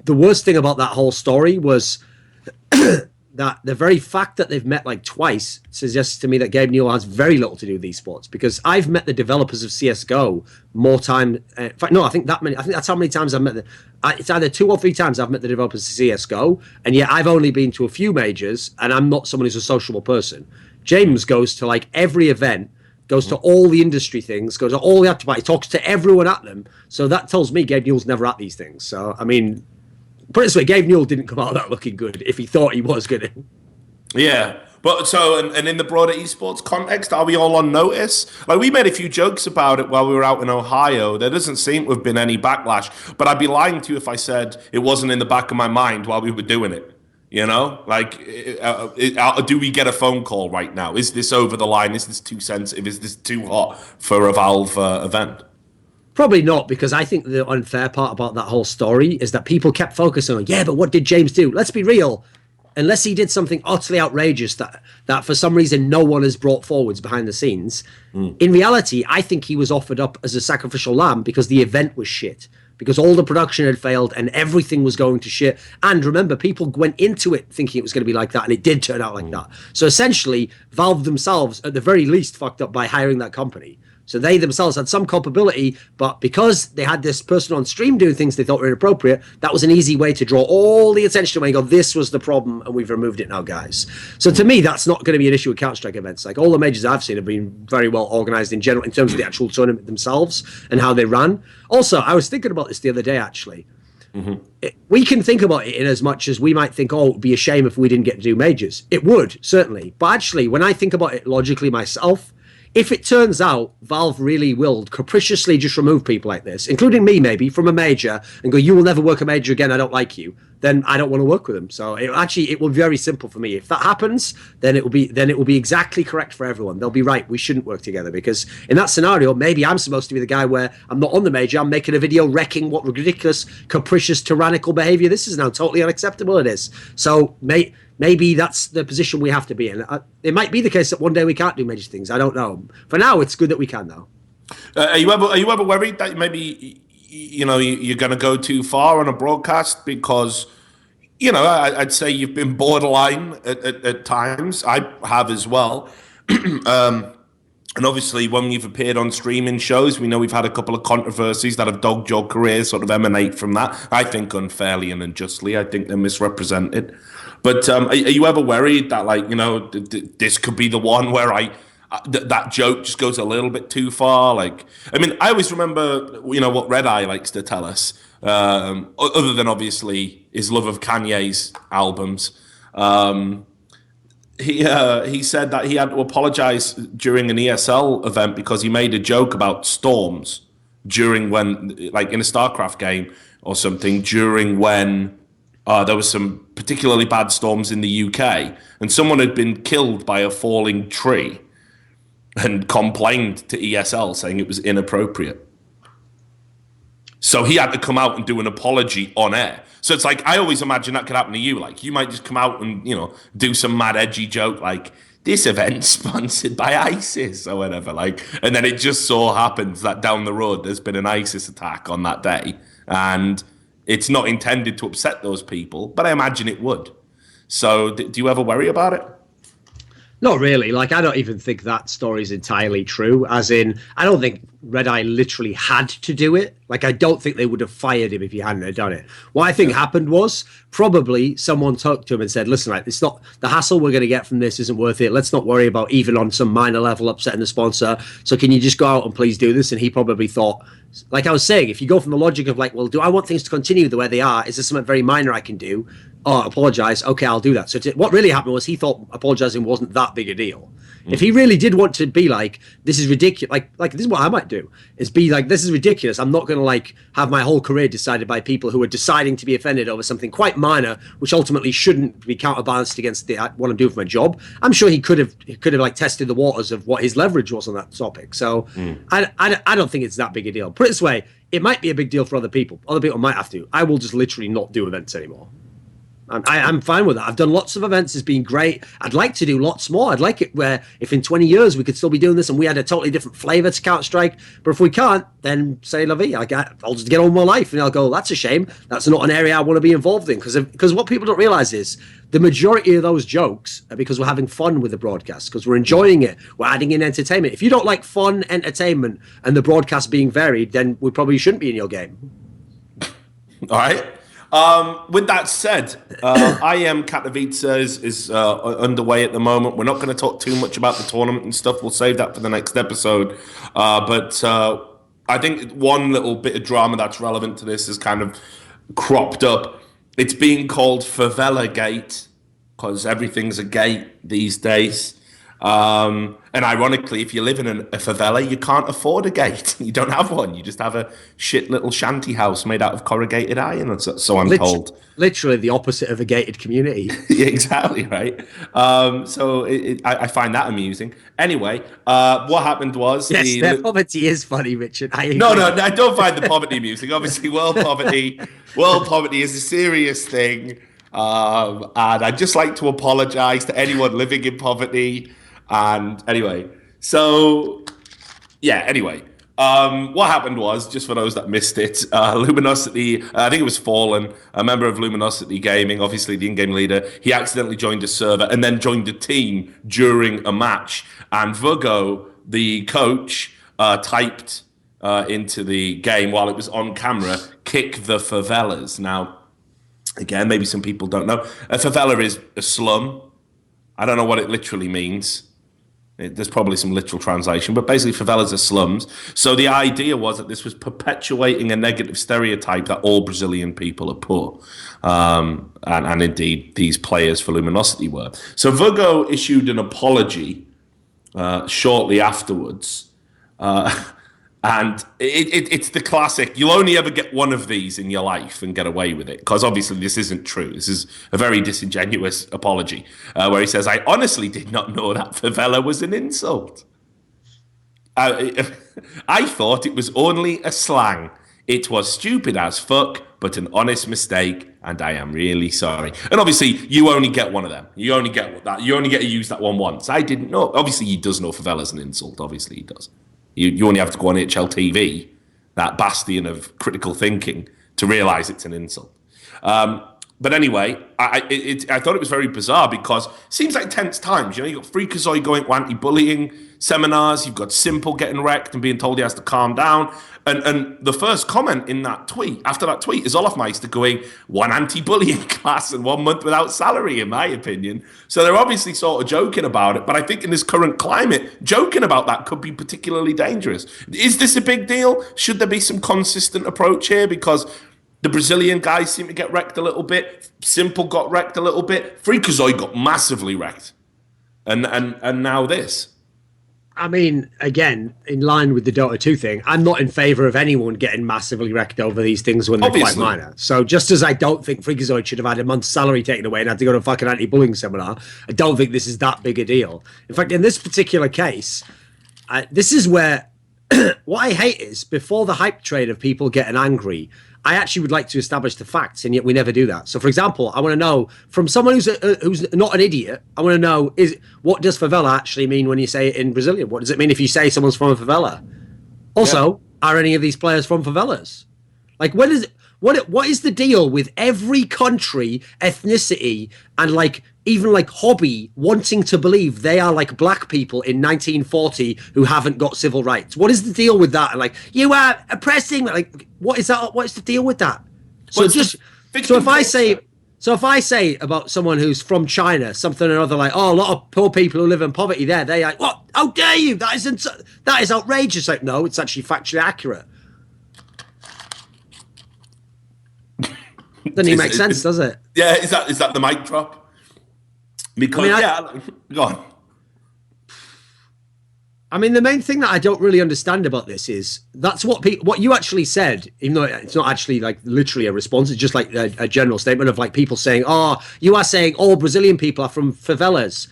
worst thing about that whole story was that the very fact that they've met like twice suggests to me that Gabe Newell has very little to do with esports, because I've met the developers of CSGO more time. In fact, no, I think that's how many times I've met them. It's either 2 or 3 times I've met the developers of CSGO, and yet I've only been to a few majors, and I'm not someone who's a sociable person. James goes to like every event, goes to all the industry things, goes to all the after party, talks to everyone at them. So that tells me Gabe Newell's never at these things. So, I mean, put it this way, Gabe Newell didn't come out of that looking good if he thought he was going to. Yeah. But so, and in the broader esports context, are we all on notice? Like, we made a few jokes about it while we were out in Ohio. There doesn't seem to have been any backlash, but I'd be lying to you if I said it wasn't in the back of my mind while we were doing it. You know, like, do we get a phone call right now? Is this over the line? Is this too sensitive? Is this too hot for a Valve event? Probably not, because I think the unfair part about that whole story is that people kept focusing on, yeah, but what did James do? Let's be real. Unless he did something utterly outrageous that for some reason no one has brought forwards behind the scenes, in reality, I think he was offered up as a sacrificial lamb because the event was shit, because all the production had failed and everything was going to shit. And remember, people went into it thinking it was going to be like that, and it did turn out like that. So essentially, Valve themselves, at the very least, fucked up by hiring that company. So they themselves had some culpability, but because they had this person on stream doing things they thought were inappropriate, that was an easy way to draw all the attention away and go, this was the problem, and we've removed it now, guys. So to me, that's not going to be an issue with Counterstrike events. Like, all the majors I've seen have been very well organized in general in terms of the actual tournament themselves and how they ran. Also, I was thinking about this the other day, actually. We can think about it in as much as we might think, oh, it would be a shame if we didn't get to do majors. It would, certainly. But actually, when I think about it logically myself, if it turns out Valve really will capriciously just remove people like this, including me maybe, from a major, and go, you will never work a major again, I don't like you, then I don't want to work with them. So it will be very simple for me. If that happens, then it will be exactly correct for everyone. They'll be right, we shouldn't work together, because in that scenario, maybe I'm supposed to be the guy where I'm not on the major, I'm making a video wrecking what ridiculous, capricious, tyrannical behavior this is now. Totally unacceptable it is. So maybe that's the position we have to be in. It might be the case that one day we can't do major things. I don't know. For now, it's good that we can, though. Are you ever worried that maybe you're going to go too far on a broadcast? Because you know, I'd say you've been borderline at times. I have as well. And obviously, when you've appeared on streaming shows, we know we've had a couple of controversies that have dogged your career, sort of emanate from that. I think unfairly and unjustly. I think they're misrepresented. But are you ever worried that, like, you know, this could be the one where that joke just goes a little bit too far? Like, I mean, I always remember, you know, what Red Eye likes to tell us, other than obviously his love of Kanye's albums. He said that he had to apologize during an ESL event because he made a joke about storms during when, like in a StarCraft game or something, during when there was some particularly bad storms in the UK, and someone had been killed by a falling tree and complained to ESL saying it was inappropriate. So he had to come out and do an apology on air. So it's like, I always imagine that could happen to you. Like, you might just come out and, you know, do some mad edgy joke like, this event's sponsored by ISIS or whatever. Like, and then it just so happens that down the road there's been an ISIS attack on that day. And it's not intended to upset those people, but I imagine it would. So do you ever worry about it? Not really. Like, I don't even think that story is entirely true. As in, I don't think Red Eye literally had to do it. Like, I don't think they would have fired him if he hadn't have done it. What I think happened was probably someone talked to him and said, listen, like, it's not the hassle we're going to get from this isn't worth it. Let's not worry about even on some minor level upsetting the sponsor. So can you just go out and please do this? And he probably thought, like I was saying, if you go from the logic of like, well, do I want things to continue the way they are? Is there something very minor I can do? Oh, apologize. Okay, I'll do that. So what really happened was he thought apologizing wasn't that big a deal. If he really did want to be like, this is ridiculous, like this is what I might do, is be like, this is ridiculous. I'm not going to like have my whole career decided by people who are deciding to be offended over something quite minor, which ultimately shouldn't be counterbalanced against what I'm doing for my job. I'm sure he could have like tested the waters of what his leverage was on that topic. So I don't think it's that big a deal. Put it this way, it might be a big deal for other people. Other people might have to. I will just literally not do events anymore. I'm fine with that. I've done lots of events. It's been great. I'd like to do lots more. I'd like it where if in 20 years we could still be doing this and we had a totally different flavor to Counterstrike. But if we can't, then say la vie. I'll just get on with my life and I'll go, that's a shame. That's not an area I want to be involved in. Because what people don't realize is the majority of those jokes are because we're having fun with the broadcast, because we're enjoying it. We're adding in entertainment. If you don't like fun, entertainment, and the broadcast being varied, then we probably shouldn't be in your game. All right. With that said, IEM Katowice is underway at the moment. We're not going to talk too much about the tournament and stuff. We'll save that for the next episode. But I think one little bit of drama that's relevant to this has kind of cropped up. It's being called Favela Gate because everything's a gate these days. And ironically, if you live in a favela, you can't afford a gate. You don't have one. You just have a shit little shanty house made out of corrugated iron, so I'm told. Literally the opposite of a gated community. Yeah, exactly, right? So I find that amusing. Anyway, what happened was... Yes, their poverty is funny, Richard. No, I don't find the poverty amusing. Obviously, world poverty is a serious thing. And I'd just like to apologise to anyone living in poverty. And anyway, what happened was, just for those that missed it, Luminosity, I think it was Fallen, a member of Luminosity Gaming, obviously the in-game leader, he accidentally joined a server and then joined a team during a match. And Vuggo, the coach, typed into the game while it was on camera, "Kick the favelas." Now, again, maybe some people don't know. A favela is a slum. I don't know what it literally means. There's probably some literal translation, but basically favelas are slums. So the idea was that this was perpetuating a negative stereotype that all Brazilian people are poor. And indeed, these players for Luminosity were. So Vuggo issued an apology shortly afterwards. And it's the classic, you'll only ever get one of these in your life and get away with it, because obviously this isn't true. This is a very disingenuous apology, where he says, "I honestly did not know that favela was an insult. I thought it was only a slang. It was stupid as fuck, but an honest mistake, and I am really sorry." And obviously, you only get one of them. You only get that. You only get to use that one once. I didn't know. Obviously, he does know favela's an insult. Obviously, he does. You only have to go on HLTV, that bastion of critical thinking, to realise it's an insult. But But anyway, I thought it was very bizarre because it seems like tense times. You know, you've got Freakazoid going to anti-bullying seminars. You've got Simple getting wrecked and being told he has to calm down. And the first comment in that tweet, after that tweet, is Olafmeister going, one anti-bullying class and 1 month without salary, in my opinion. So they're obviously sort of joking about it. But I think in this current climate, joking about that could be particularly dangerous. Is this a big deal? Should there be some consistent approach here? Because the Brazilian guys seem to get wrecked a little bit. Simple got wrecked a little bit. Freakazoid got massively wrecked. And now this. I mean, again, in line with the Dota 2 thing, I'm not in favour of anyone getting massively wrecked over these things when they're quite minor. So just as I don't think Freakazoid should have had a month's salary taken away and had to go to a fucking anti-bullying seminar, I don't think this is that big a deal. In fact, in this particular case, this is where what I hate is before the hype train of people getting angry, I actually would like to establish the facts, and yet we never do that. So, for example, I want to know from someone who's not an idiot. I want to know what does favela actually mean when you say it in Brazilian? What does it mean if you say someone's from a favela? Also, are any of these players from favelas? Like, what is the deal with every country, ethnicity, and even hobby wanting to believe they are like black people in 1940 who haven't got civil rights? What is the deal with that? And you are oppressing. What is that? What is the deal with that? So if I say about someone who's from China something or other, a lot of poor people who live in poverty there, they're like, what? How dare you? That is outrageous. No, it's actually factually accurate. Doesn't even make sense, does it? Yeah, is that the mic drop? Because go on. I mean, the main thing that I don't really understand about this is that's what you actually said, even though it's not actually literally a response. It's just a general statement of people saying, "Oh, you are saying all Brazilian people are from favelas."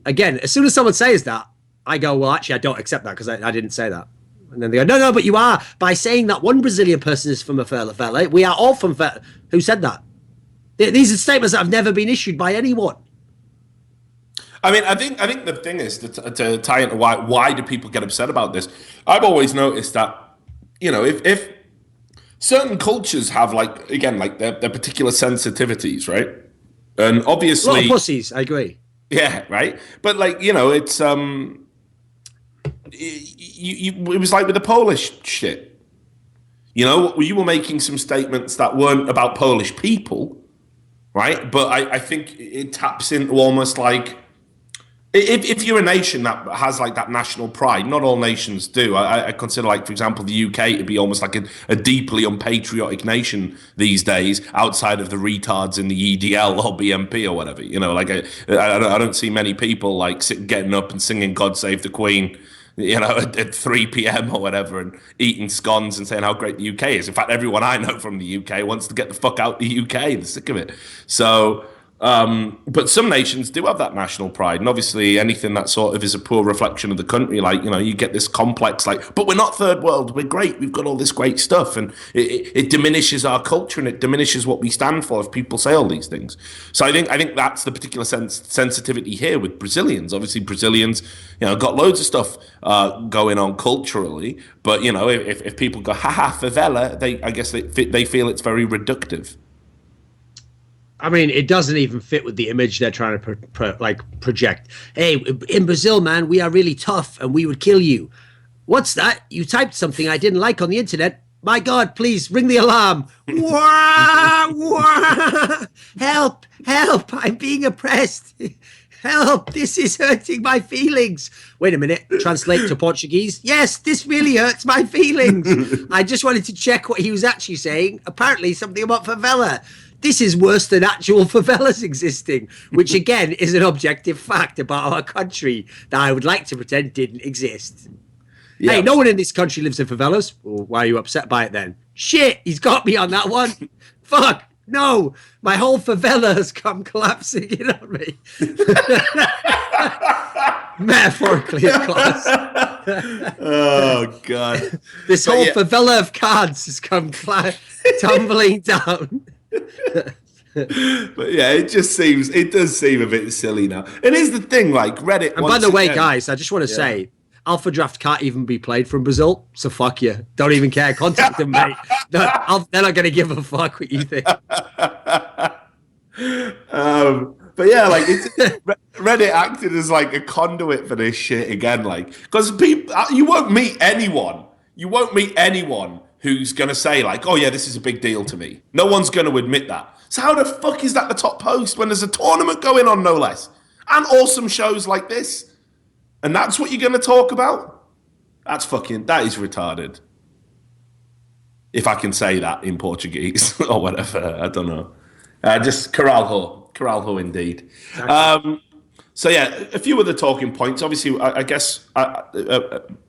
Again, as soon as someone says that, I go, "Well, actually, I don't accept that because I didn't say that." And then they go, "No, but you are by saying that one Brazilian person is from a favela. We are all from favela." Who said that? These are statements that have never been issued by anyone. I mean, I think the thing is to tie into why do people get upset about this? I've always noticed that, if certain cultures have their particular sensitivities, right? And obviously, a lot of pussies. I agree. Yeah, right. But it's it was like with the Polish shit. You were making some statements that weren't about Polish people, right? But I think it taps into almost if you're a nation that has that national pride, not all nations do. I consider for example, the UK to be almost a deeply unpatriotic nation these days, outside of the retards in the EDL or BMP or whatever. I don't see many people getting up and singing "God Save the Queen," at 3 p.m. or whatever, and eating scones and saying how great the UK is. In fact, everyone I know from the UK wants to get the fuck out the UK. They're sick of it. So. But some nations do have that national pride, and obviously anything that sort of is a poor reflection of the country, you get this complex, but we're not third world, we're great, we've got all this great stuff, and it diminishes our culture and it diminishes what we stand for if people say all these things. So I think that's the particular sensitivity here with Brazilians. Obviously Brazilians, got loads of stuff going on culturally, but if people go haha favela, I guess they feel it's very reductive. I mean, it doesn't even fit with the image they're trying to project. Hey, in Brazil, man, we are really tough and we would kill you. What's that? You typed something I didn't like on the internet. My God, please ring the alarm. Wah, wah. Help, I'm being oppressed. Help, this is hurting my feelings. Wait a minute, translate to Portuguese. Yes, this really hurts my feelings. I just wanted to check what he was actually saying. Apparently something about favela. This is worse than actual favelas existing, which again is an objective fact about our country that I would like to pretend didn't exist. Yeah. Hey, no one in this country lives in favelas. Well, why are you upset by it then? Shit, he's got me on that one. Fuck, no, my whole favela has come collapsing in on me. Metaphorically, of course. Oh, God. This whole favela of cards has come tumbling down. But yeah, it does seem a bit silly now. And here's the thing, Reddit. And by the way, guys, I just want to say, Alphadraft can't even be played from Brazil, so fuck you. Don't even care. Contact them, mate. They're not going to give a fuck what you think. But yeah, like Reddit acted as like a conduit for this shit again, like because people, you won't meet anyone. You won't meet anyone who's gonna say like, "Oh yeah, this is a big deal to me." No one's gonna admit that. So how the fuck is that the top post when there's a tournament going on, no less, and awesome shows like this? And that's what you're gonna talk about? That is retarded. If I can say that in Portuguese or whatever, I don't know. Just Caralho indeed. So yeah, a few other talking points. Obviously, I guess,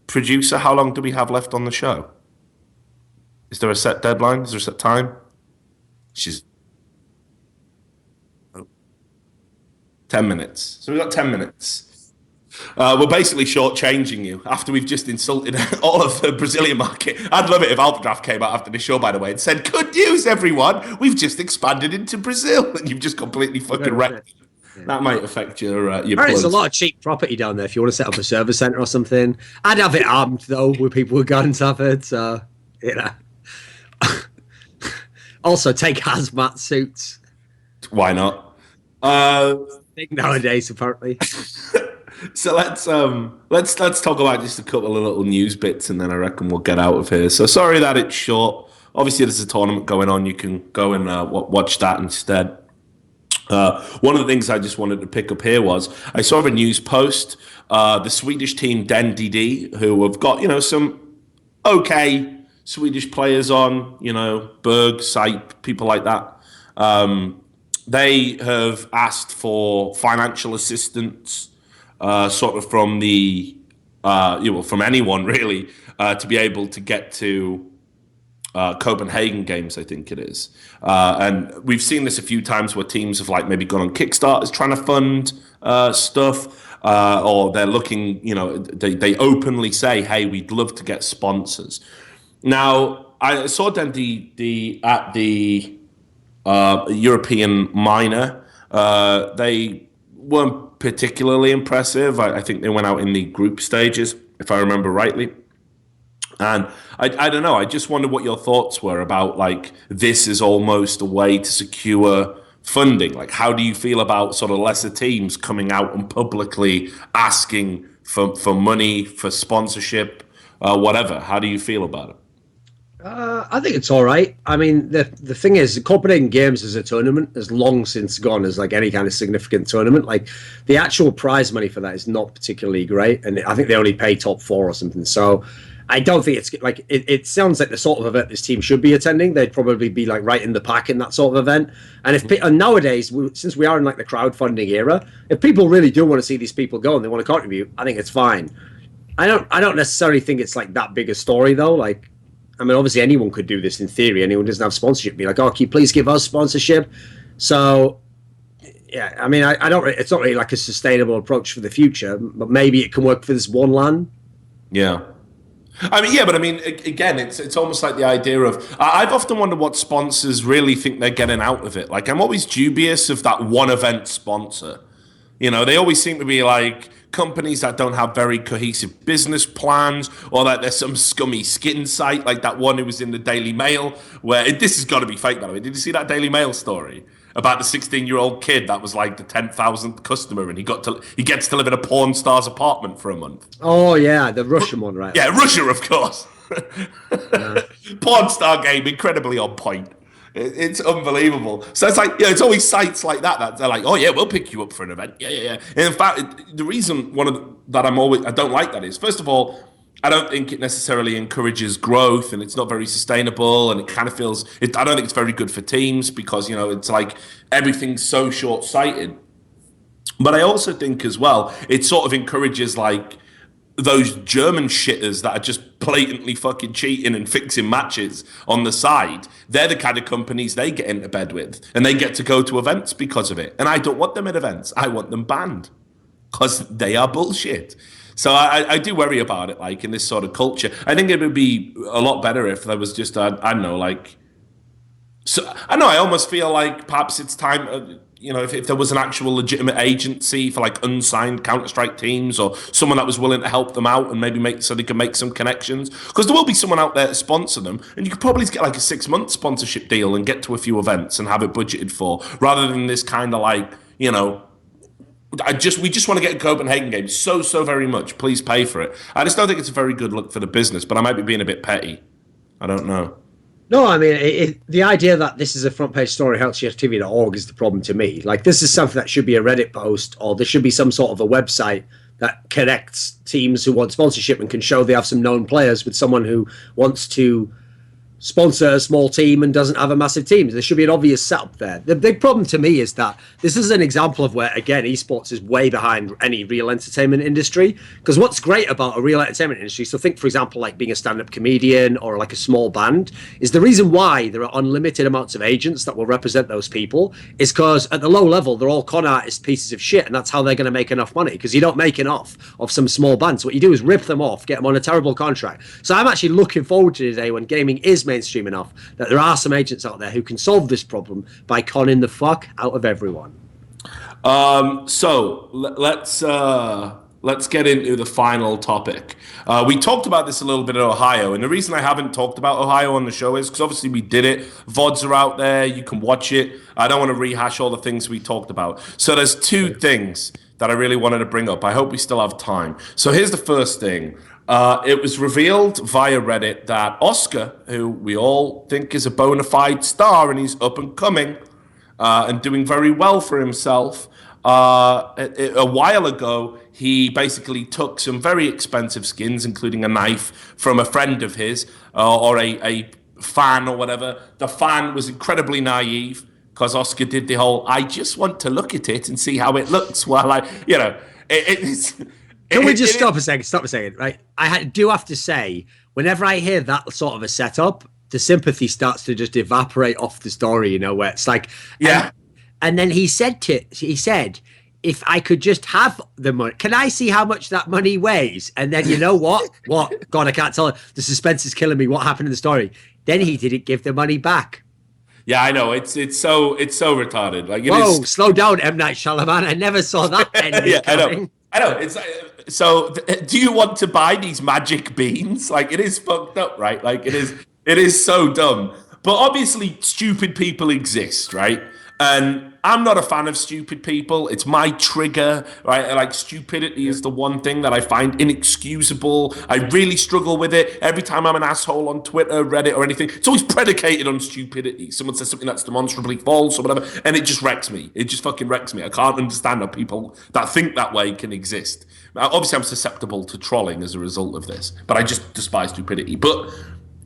producer, how long do we have left on the show? Is there a set deadline? Is there a set time? She's 10 minutes. So we've got 10 minutes. We're basically shortchanging you after we've just insulted all of the Brazilian market. I'd love it if Alphadraft came out after the show, by the way, and said, "Good news, everyone! We've just expanded into Brazil," and you've just completely fucking wrecked. Yeah. That might affect your There's a lot of cheap property down there if you want to set up a service center or something. I'd have it armed though, with people with guns have it. So you know. Also, take hazmat suits. Why not? Big nowadays, apparently. So let's talk about just a couple of little news bits, and then I reckon we'll get out of here. So sorry that it's short. Obviously, there's a tournament going on. You can go and watch that instead. One of the things I just wanted to pick up here was I saw a news post. The Swedish team DenDD, who have got some okay Swedish players on, Berg, Sipe, people like that. They have asked for financial assistance. Sort of from the, from anyone really, to be able to get to Copenhagen Games, I think it is. And we've seen this a few times where teams have like maybe gone on Kickstarters trying to fund stuff, or they're looking, they openly say, "Hey, we'd love to get sponsors." Now, I saw DenDD at the European Minor. They weren't particularly impressive. I think they went out in the group stages, if I remember rightly. And I don't know. I just wonder what your thoughts were about like this is almost a way to secure funding. Like, how do you feel about sort of lesser teams coming out and publicly asking for money, for sponsorship, whatever? How do you feel about it? I think it's all right. I mean, the thing is, Copenhagen Games as a tournament has long since gone as like any kind of significant tournament. Like the actual prize money for that is not particularly great, and I think they only pay top 4 or something. So I don't think it's like it sounds like the sort of event this team should be attending. They'd probably be like right in the pack in that sort of event. And and nowadays, since we are in like the crowdfunding era, if people really do want to see these people go and they want to contribute, I think it's fine. I don't necessarily think it's like that big a story though. Like, I mean, obviously anyone could do this in theory. Anyone doesn't have sponsorship. Be like, "Oh, can you please give us sponsorship?" So, yeah, I mean, I don't. It's not really like a sustainable approach for the future, but maybe it can work for this one LAN. Yeah, I mean, yeah, but I mean, again, it's almost like the idea of I've often wondered what sponsors really think they're getting out of it. Like, I'm always dubious of that one event sponsor. They always seem to be like companies that don't have very cohesive business plans, or that there's some scummy skin site like that one who was in the Daily Mail, where this has got to be fake, by the way. Did you see that Daily Mail story about the 16-year-old kid that was like the 10,000th customer, and he gets to live in a porn star's apartment for a month? Oh yeah, the Russian one, right? Yeah, Russia, of course. Porn star game, incredibly on point. It's unbelievable. So it's like, it's always sites like that they're like, "Oh yeah, we'll pick you up for an event." Yeah. And in fact, the reason I don't like that is, first of all, I don't think it necessarily encourages growth, and it's not very sustainable, and it kind of feels. I don't think it's very good for teams because it's like everything's so short-sighted. But I also think as well, it sort of encourages like those German shitters that are just blatantly fucking cheating and fixing matches on the side. They're the kind of companies they get into bed with, and they get to go to events because of it. And I don't want them at events. I want them banned because they are bullshit. So I do worry about it, like in this sort of culture. I think it would be a lot better if there was just, I don't know, like... So I know, I almost feel like perhaps it's time... if there was an actual legitimate agency for like unsigned Counterstrike teams, or someone that was willing to help them out and maybe so they can make some connections, because there will be someone out there to sponsor them, and you could probably get like a 6-month sponsorship deal and get to a few events and have it budgeted for, rather than this kind of like we just want to get a Copenhagen game so very much. Please pay for it. I just don't think it's a very good look for the business, but I might be being a bit petty. I don't know. No, I mean, the idea that this is a front page story on HLTV.org is the problem to me. Like, this is something that should be a Reddit post, or there should be some sort of a website that connects teams who want sponsorship and can show they have some known players with someone who wants to sponsor a small team and doesn't have a massive team. There should be an obvious setup there. The big problem to me is that this is an example of where, again, esports is way behind any real entertainment industry. Because what's great about a real entertainment industry, so think, for example, like being a stand-up comedian or like a small band, is the reason why there are unlimited amounts of agents that will represent those people is because at the low level, they're all con artist pieces of shit, and that's how they're going to make enough money, because you don't make enough of some small bands. So what you do is rip them off, get them on a terrible contract. So I'm actually looking forward to the day when gaming is mainstream enough that there are some agents out there who can solve this problem by conning the fuck out of everyone. So let's get into the final topic. We talked about this a little bit in Ohio, and the reason I haven't talked about Ohio on the show is because obviously we did it. VODs are out there, you can watch it. I don't want to rehash all the things we talked about. So there's two things that I really wanted to bring up. I hope we still have time. So here's the first thing. It was revealed via Reddit that Oskar, who we all think is a bona fide star and he's up and coming and doing very well for himself, a while ago, he basically took some very expensive skins, including a knife, from a friend of his or a fan or whatever. The fan was incredibly naive because Oskar did the whole, I just want to look at it and see how it looks while it's... Can we just stop a second, right? I do have to say, whenever I hear that sort of a setup, the sympathy starts to just evaporate off the story, where it's like, yeah. And then he said, if I could just have the money, can I see how much that money weighs? And then, you know what? What? God, I can't tell. The suspense is killing me. What happened in the story? Then he didn't give the money back. Yeah, I know. It's so retarded. Like, whoa, slow down, M. Night Shyamalan. I never saw that ending. Yeah, I know. It's so. Do you want to buy these magic beans? Like, it is fucked up, right? Like, it is so dumb. But obviously, stupid people exist, right? And I'm not a fan of stupid people. It's my trigger, right? Like, stupidity is the one thing that I find inexcusable. I really struggle with it. Every time I'm an asshole on Twitter, Reddit, or anything, it's always predicated on stupidity. Someone says something that's demonstrably false or whatever, and it just wrecks me. It just fucking wrecks me. I can't understand how people that think that way can exist. Obviously, I'm susceptible to trolling as a result of this, but I just despise stupidity. But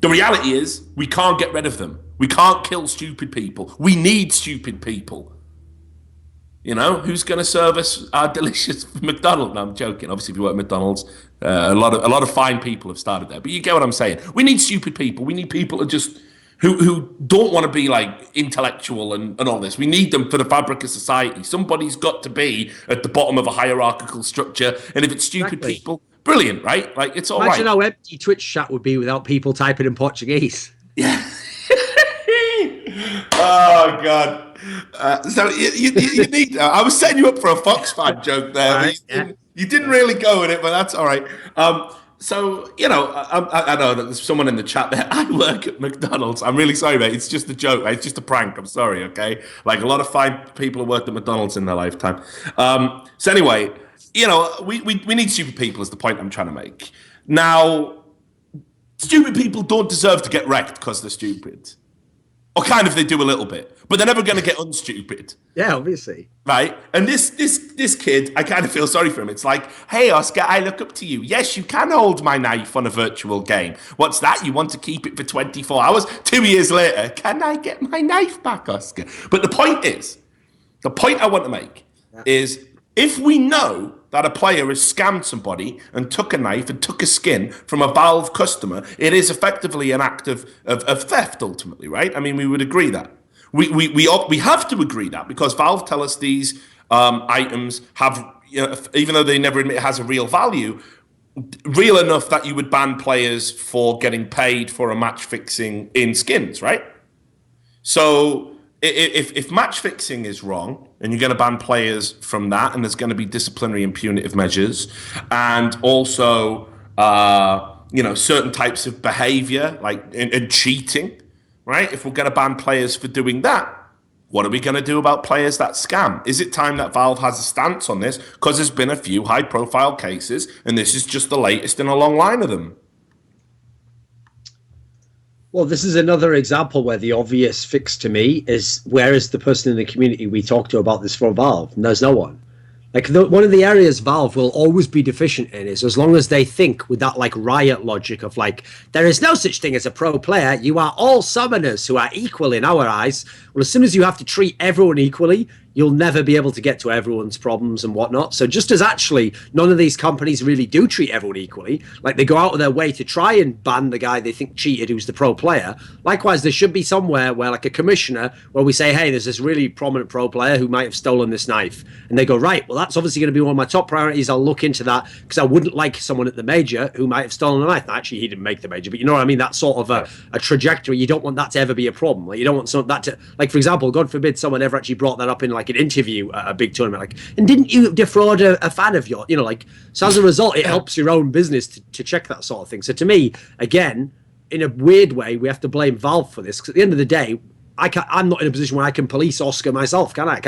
the reality is, we can't get rid of them. We can't kill stupid people. We need stupid people. Who's going to serve us our delicious McDonald's? No, I'm joking. Obviously, if you work at McDonald's, a lot of fine people have started there. But you get what I'm saying. We need stupid people. We need people who don't want to be like intellectual and all this. We need them for the fabric of society. Somebody's got to be at the bottom of a hierarchical structure. And if it's stupid people, brilliant, right? Like, it's all right. Imagine how empty Twitch chat would be without people typing in Portuguese. Yeah. Oh, God. So you need. I was setting you up for a Fox fan joke there. Right, but you didn't really go with it, but that's all right. So I know that there's someone in the chat there. I work at McDonald's. I'm really sorry, mate. It's just a joke. Mate. It's just a prank. I'm sorry. Okay, like a lot of fine people who worked at McDonald's in their lifetime. So anyway, we need stupid people. Is the point I'm trying to make. Now, stupid people don't deserve to get wrecked because they're stupid. Or kind of they do a little bit, but they're never going to get unstupid. Yeah, obviously. Right? And this kid, I kind of feel sorry for him. It's like, hey, Oskar, I look up to you. Yes, you can hold my knife on a virtual game. What's that? You want to keep it for 24 hours? 2 years later, can I get my knife back, Oskar? But the point I want to make is, if we know that a player has scammed somebody and took a knife and took a skin from a Valve customer, it is effectively an act of theft ultimately, right? I mean, we would agree that. We have to agree that, because Valve tell us these items have, even though they never admit it has a real value, real enough that you would ban players for getting paid for a match fixing in skins, right? So if match fixing is wrong, and you're going to ban players from that, and there's going to be disciplinary and punitive measures, and also certain types of behavior like and cheating, right? If we're going to ban players for doing that, What are we going to do about players that scam? Is it time that Valve has a stance on this? Because there's been a few high-profile cases, and this is just the latest in a long line of them. Well, this is another example where the obvious fix to me is, where is the person in the community we talk to about this for Valve? And there's no one. Like, one of the areas Valve will always be deficient in is, as long as they think with that, like, Riot logic of, like, there is no such thing as a pro player, you are all summoners who are equal in our eyes. Well, as soon as you have to treat everyone equally, you'll never be able to get to everyone's problems and whatnot. So just as actually none of these companies really do treat everyone equally, like they go out of their way to try and ban the guy they think cheated who's the pro player, likewise there should be somewhere where, like a commissioner, where we say, hey, there's this really prominent pro player who might have stolen this knife. And they go, right, well, that's obviously going to be one of my top priorities. I'll look into that, because I wouldn't like someone at the major who might have stolen a knife. Now, actually, he didn't make the major, but you know what I mean? That's sort of a trajectory. You don't want that to ever be a problem. Like, you don't want that to, like, for example, God forbid someone ever actually brought that up in like an interview at a big tournament, like, and didn't you defraud a fan of yours? You know, like, so as a result, it helps your own business to check that sort of thing. So to me, again, in a weird way, we have to blame Valve for this, because at the end of the day, I'm not in a position where I can police Oscar myself, can I?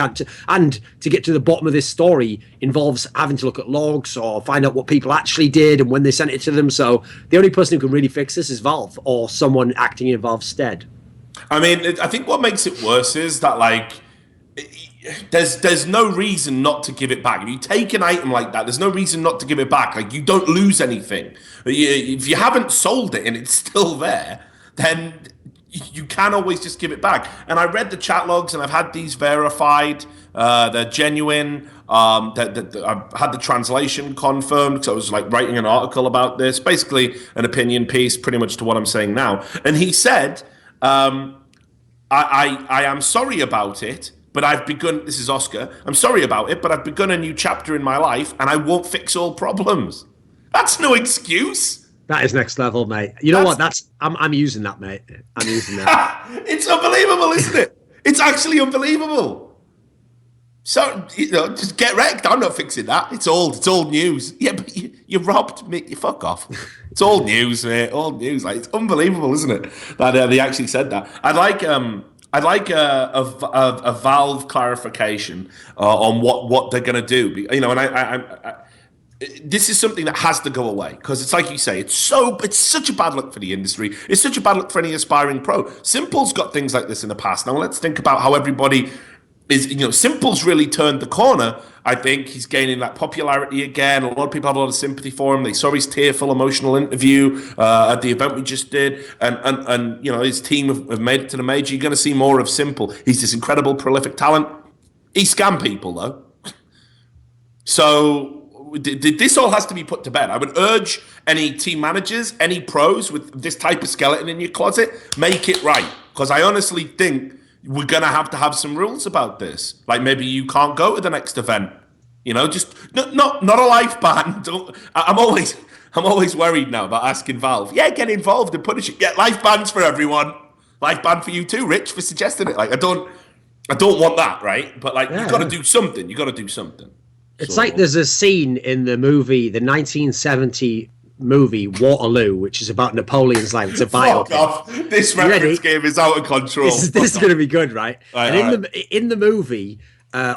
And to get to the bottom of this story involves having to look at logs or find out what people actually did and when they sent it to them. So the only person who can really fix this is Valve, or someone acting in Valve's stead. I mean, I think what makes it worse is that, like, there's no reason not to give it back. If you take an item like that, there's no reason not to give it back. Like, you don't lose anything. If you haven't sold it and it's still there, then you can always just give it back. And I read the chat logs, and I've had these verified. They're genuine. I've had the translation confirmed, because I was like writing an article about this, basically an opinion piece, pretty much to what I'm saying now. And he said, I am sorry about it, but I've begun, this is Oscar, I'm sorry about it, but I've begun a new chapter in my life, and I won't fix all problems. That's no excuse. That is next level, mate. You know what? I'm using that, mate. I'm using that. It's unbelievable, isn't it? It's actually unbelievable. So, you know, just get wrecked. I'm not fixing that. It's old news. Yeah, but you robbed me. You fuck off. It's old news, mate. Old news. Like, it's unbelievable, isn't it? That they actually said that. I'd like a Valve clarification on what they're going to do. You know, and I this is something that has to go away, because it's like you say, it's such a bad look for the industry. It's such a bad look for any aspiring pro. Simple's got things like this in the past. Now let's think about how everybody is. You know, Simple's really turned the corner. I think he's gaining that popularity again. A lot of people have a lot of sympathy for him. They saw his tearful, emotional interview at the event we just did, and you know, his team have made it to the major. You're going to see more of Simple. He's this incredible, prolific talent. He scammed people though, so this all has to be put to bed. I would urge any team managers, any pros with this type of skeleton in your closet, make it right, because I honestly think we're going to have some rules about this. Like, maybe you can't go to the next event. You know, just not a life ban. I'm always worried now about asking Valve. Yeah, get involved and punish it. Get life bans for everyone. Life ban for you too, Rich, for suggesting it. Like, I don't want that, right? But like, you've got to do something. You've got to do something. It's like there's a scene in the movie, the 1970 movie Waterloo, which is about Napoleon's life. It's a biopic. Fuck off. This reference game is out of control. This is going to be good, right? And in the movie,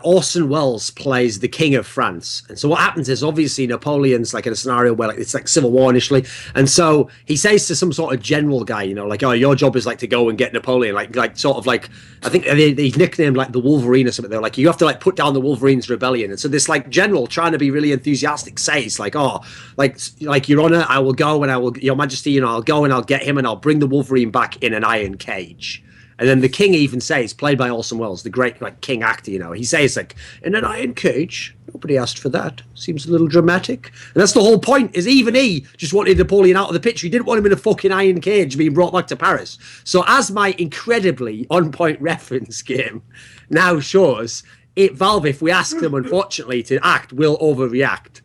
Orson Welles plays the King of France. And so what happens is, obviously, Napoleon's like in a scenario where, like, it's like civil war initially. And so he says to some sort of general guy, you know, like, oh, your job is like to go and get Napoleon. Like sort of like, I think they nicknamed like the Wolverine or something. They're like, you have to like put down the Wolverine's rebellion. And so this like general trying to be really enthusiastic says like, oh, like Your Honor, I will go and I will, Your Majesty, you know, I'll go and I'll get him and I'll bring the Wolverine back in an iron cage. And then the king even says, played by Orson Welles, the great like king actor, you know, he says like, in an iron cage, nobody asked for that. Seems a little dramatic. And that's the whole point, is even he just wanted Napoleon out of the picture. He didn't want him in a fucking iron cage being brought back to Paris. So as my incredibly on-point reference game now shows, Valve, if we ask them, unfortunately, to act, will overreact.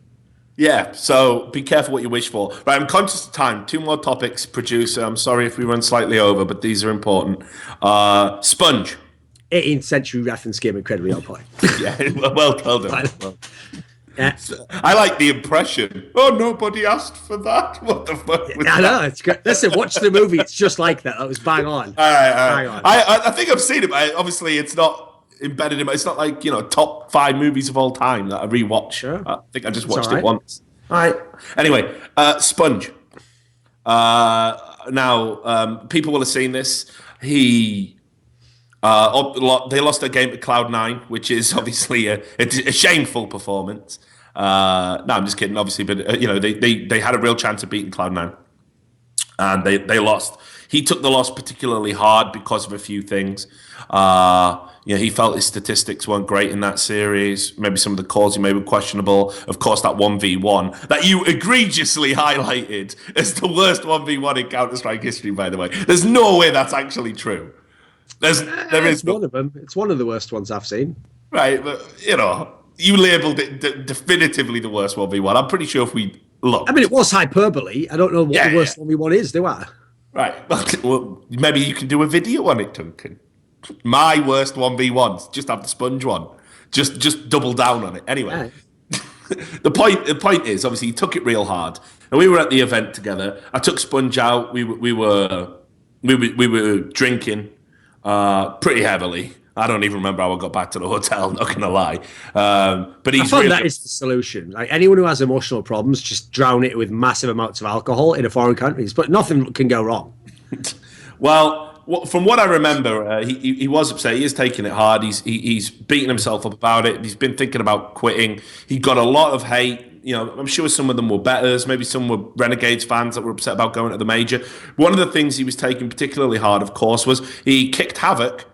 Yeah, so be careful what you wish for. Right, I'm conscious of time. 2 more topics, producer. I'm sorry if we run slightly over, but these are important. SPUNJ. 18th century reference game, incredibly on point. Yeah, well done. Yeah. I like the impression. Oh, nobody asked for that. What the fuck was that? I know, it's great. Listen, watch the movie. It's just like that. That was bang on. All right. I think I've seen it, but obviously it's not embedded in. It's not like top 5 movies of all time that I rewatch. Sure. I think I just It's watched all right. it once. All right. Anyway, SPUNJ. Now, people will have seen this. They lost their game to Cloud9, which is obviously a shameful performance. No, I'm just kidding, obviously, but they had a real chance of beating Cloud9, and they lost. He took the loss particularly hard because of a few things. He felt his statistics weren't great in that series. Maybe some of the calls he made were questionable. Of course, that 1v1 that you egregiously highlighted as the worst 1v1 in Counterstrike history, by the way. There's no way that's actually true. There is one of them. It's one of the worst ones I've seen. Right, but you labelled it definitively the worst 1v1. I'm pretty sure if we look. I mean, it was hyperbole. I don't know what the worst 1v1 is, do I? Right. Well, maybe you can do a video on it, Duncan. My worst 1v1s. Just have the SPUNJ one. Just double down on it. Anyway, the point is, obviously, he took it real hard, and we were at the event together. I took SPUNJ out. We were drinking pretty heavily. I don't even remember how I got back to the hotel, not gonna lie. But I thought that is the solution. Like, anyone who has emotional problems, just drown it with massive amounts of alcohol in a foreign countries, but nothing can go wrong. Well, from what I remember, he was upset. He is taking it hard. He's beating himself up about it. He's been thinking about quitting. He got a lot of hate. I'm sure some of them were betters. Maybe some were Renegades fans that were upset about going to the major. One of the things he was taking particularly hard, of course, was he kicked Havoc,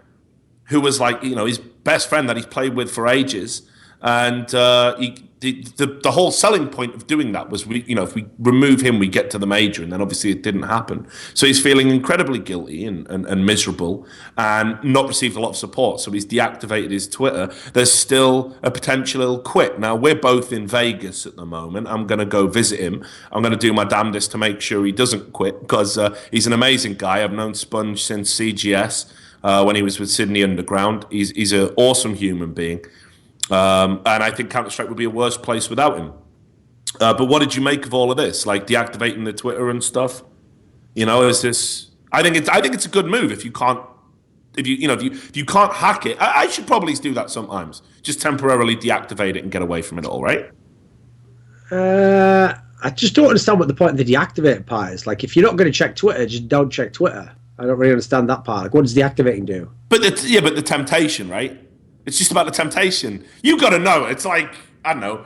who was like, his best friend that he's played with for ages. And the whole selling point of doing that was, if we remove him, we get to the major. And then obviously it didn't happen. So he's feeling incredibly guilty and miserable and not received a lot of support. So he's deactivated his Twitter. There's still a potential he'll quit. Now, we're both in Vegas at the moment. I'm going to go visit him. I'm going to do my damnedest to make sure he doesn't quit, because he's an amazing guy. I've known SPUNJ since CGS. When he was with Sydney Underground. He's an awesome human being. And I think Counter-Strike would be a worse place without him. But what did you make of all of this? Like deactivating the Twitter and stuff? Is this? I think it's a good move if you can't hack it. I should probably do that sometimes. Just temporarily deactivate it and get away from it all, right? I just don't understand what the point of the deactivate part is. Like, if you're not going to check Twitter, just don't check Twitter. I don't really understand that part. Like, what does deactivating do? But the temptation, right? It's just about the temptation. You got to know. It's like, I don't know,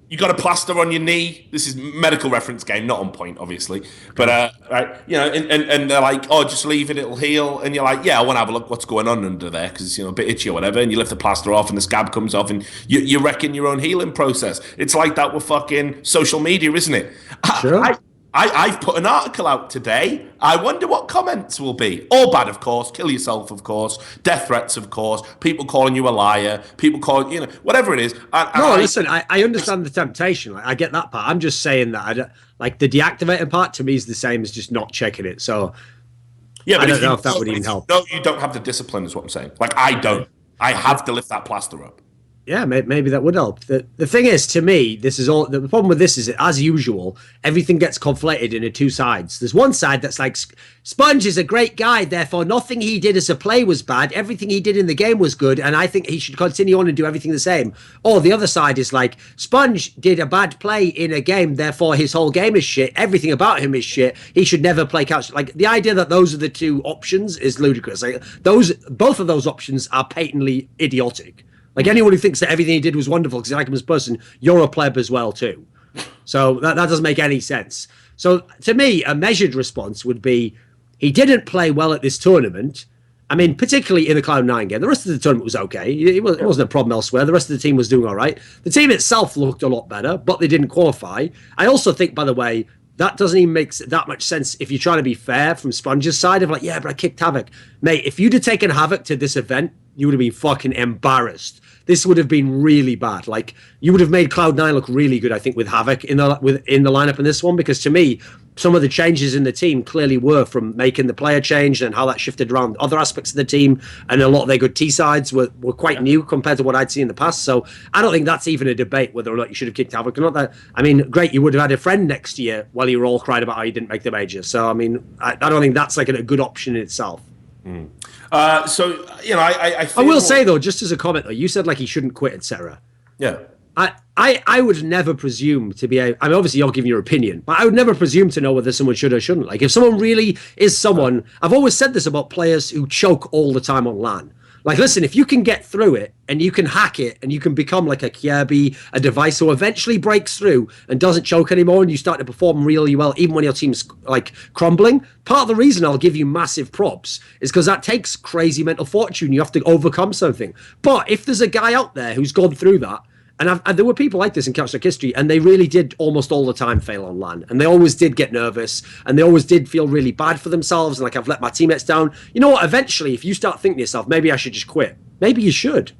you got a plaster on your knee. This is medical reference game, not on point, obviously. But right, and they're like, oh, just leave it, it'll heal. And you're like, yeah, I want to have a look what's going on under there because it's a bit itchy or whatever. And you lift the plaster off, and the scab comes off, and you're wrecking your own healing process. It's like that with fucking social media, isn't it? Sure. I've put an article out today. I wonder what comments will be. All bad, of course. Kill yourself, of course. Death threats, of course. People calling you a liar. People calling, whatever it is. Listen, I understand the temptation. Like, I get that part. I'm just saying that the deactivating part to me is the same as just not checking it. So yeah, but I don't know if that would even help. No, you don't have the discipline, is what I'm saying. Like, I don't. I have to lift that plaster up. Yeah, maybe that would help. The thing is, to me, this is all. The problem with this is, as usual, everything gets conflated into two sides. There's one side that's like, SPUNJ is a great guy, therefore nothing he did as a play was bad. Everything he did in the game was good, and I think he should continue on and do everything the same. Or the other side is like, SPUNJ did a bad play in a game, therefore his whole game is shit. Everything about him is shit. He should never play Counter. Like, the idea that those are the two options is ludicrous. Like, both of those options are patently idiotic. Like, anyone who thinks that everything he did was wonderful because you like him as a person, you're a pleb as well too. So that doesn't make any sense. So to me, a measured response would be, he didn't play well at this tournament. I mean, particularly in the Cloud9 game. The rest of the tournament was okay. It wasn't a problem elsewhere. The rest of the team was doing all right. The team itself looked a lot better, but they didn't qualify. I also think, by the way, that doesn't even make that much sense if you're trying to be fair from SPUNJ's side of like, yeah, but I kicked Havoc. Mate, if you'd have taken Havoc to this event, you would have been fucking embarrassed. This would have been really bad. Like, you would have made Cloud9 look really good, I think, with Havoc in the lineup in this one, because to me, some of the changes in the team clearly were from making the player change and how that shifted around other aspects of the team, and a lot of their good T-sides were quite new compared to what I'd seen in the past. So I don't think that's even a debate whether or not you should have kicked Havoc or not. That, I mean, great, you would have had a friend next year while you were all crying about how you didn't make the major. So, I mean, I don't think that's like a good option in itself. So you know, I I will say though, just as a comment though, you said like he shouldn't quit, etc. yeah. I would never presume to be I mean, obviously you're giving your opinion, but I would never presume to know whether someone should or shouldn't. Like if someone really is someone, I've always said this about players who choke all the time on LAN. Like, listen, if you can get through it and you can hack it and you can become like a Kirby, a device who eventually breaks through and doesn't choke anymore and you start to perform really well, even when your team's like crumbling, part of the reason I'll give you massive props is because that takes crazy mental fortune. You have to overcome something. But if there's a guy out there who's gone through that, and there were people like this in Counterstrike history, and they really did almost all the time fail on LAN. And they always did get nervous, and they always did feel really bad for themselves, and like, I've let my teammates down. You know what? Eventually, if you start thinking to yourself, maybe I should just quit. Maybe you should.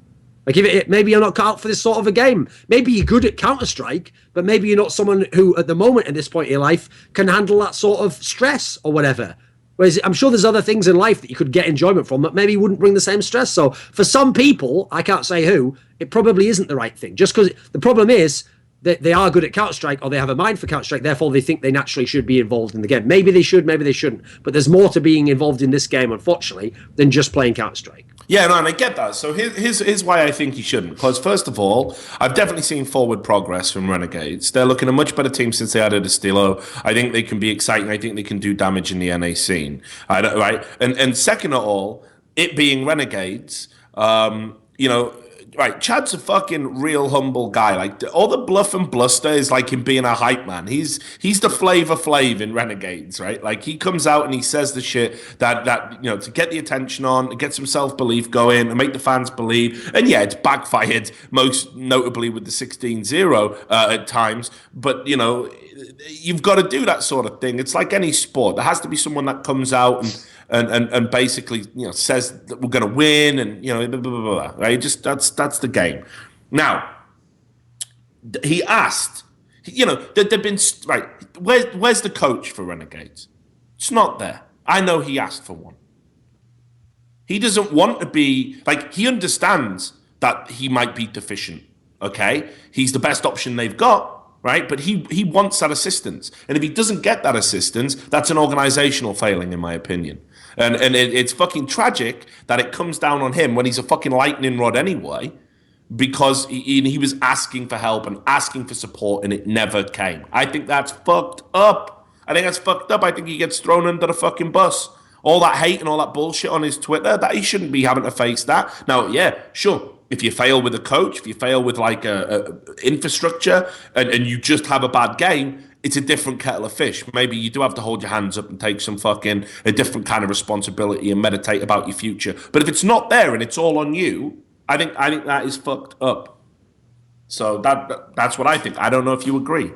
Like, maybe you're not cut out for this sort of a game. Maybe you're good at Counter-Strike, but maybe you're not someone who, at the moment, in this point in your life, can handle that sort of stress or whatever. Whereas I'm sure there's other things in life that you could get enjoyment from that maybe wouldn't bring the same stress. So for some people, I can't say who, it probably isn't the right thing. Just because the problem is that they are good at Counter-Strike or they have a mind for Counter-Strike, therefore they think they naturally should be involved in the game. Maybe they should, maybe they shouldn't. But there's more to being involved in this game, unfortunately, than just playing Counter-Strike. Yeah, no, and I get that. So here's why I think he shouldn't. Because first of all, I've definitely seen forward progress from Renegades. They're looking a much better team since they added Estilo. I think they can be exciting. I think they can do damage in the NA scene. Right? And second of all, it being Renegades, you know, right, Chad's a fucking real humble guy. Like all the bluff and bluster is like him being a hype man. He's the Flavor Flav in Renegades, right? Like he comes out and he says the shit that you know, to get the attention on, to get some self-belief going and make the fans believe. And yeah, it's backfired, most notably with the 16-0 at times. But you know, you've got to do that sort of thing. It's like any sport. There has to be someone that comes out and basically, you know, says that we're going to win, and you know, blah, blah, blah, blah, right? Just that's the game. Now, he asked, you know, they've been right. Where's the coach for Renegades? It's not there. I know he asked for one. He doesn't want to be like. He understands that he might be deficient. Okay, he's the best option they've got. Right, but he wants that assistance, and if he doesn't get that assistance, that's an organizational failing, in my opinion. And it's fucking tragic that it comes down on him when he's a fucking lightning rod anyway, because he was asking for help and asking for support, and it never came. I think that's fucked up. I think he gets thrown under the fucking bus. All that hate and all that bullshit on his Twitter, that he shouldn't be having to face that. Now, yeah, sure. If you fail with a coach, if you fail with like a infrastructure and you just have a bad game, it's a different kettle of fish. Maybe you do have to hold your hands up and take a different kind of responsibility and meditate about your future. But if it's not there and it's all on you, I think that is fucked up. So that's what I think. I don't know if you agree.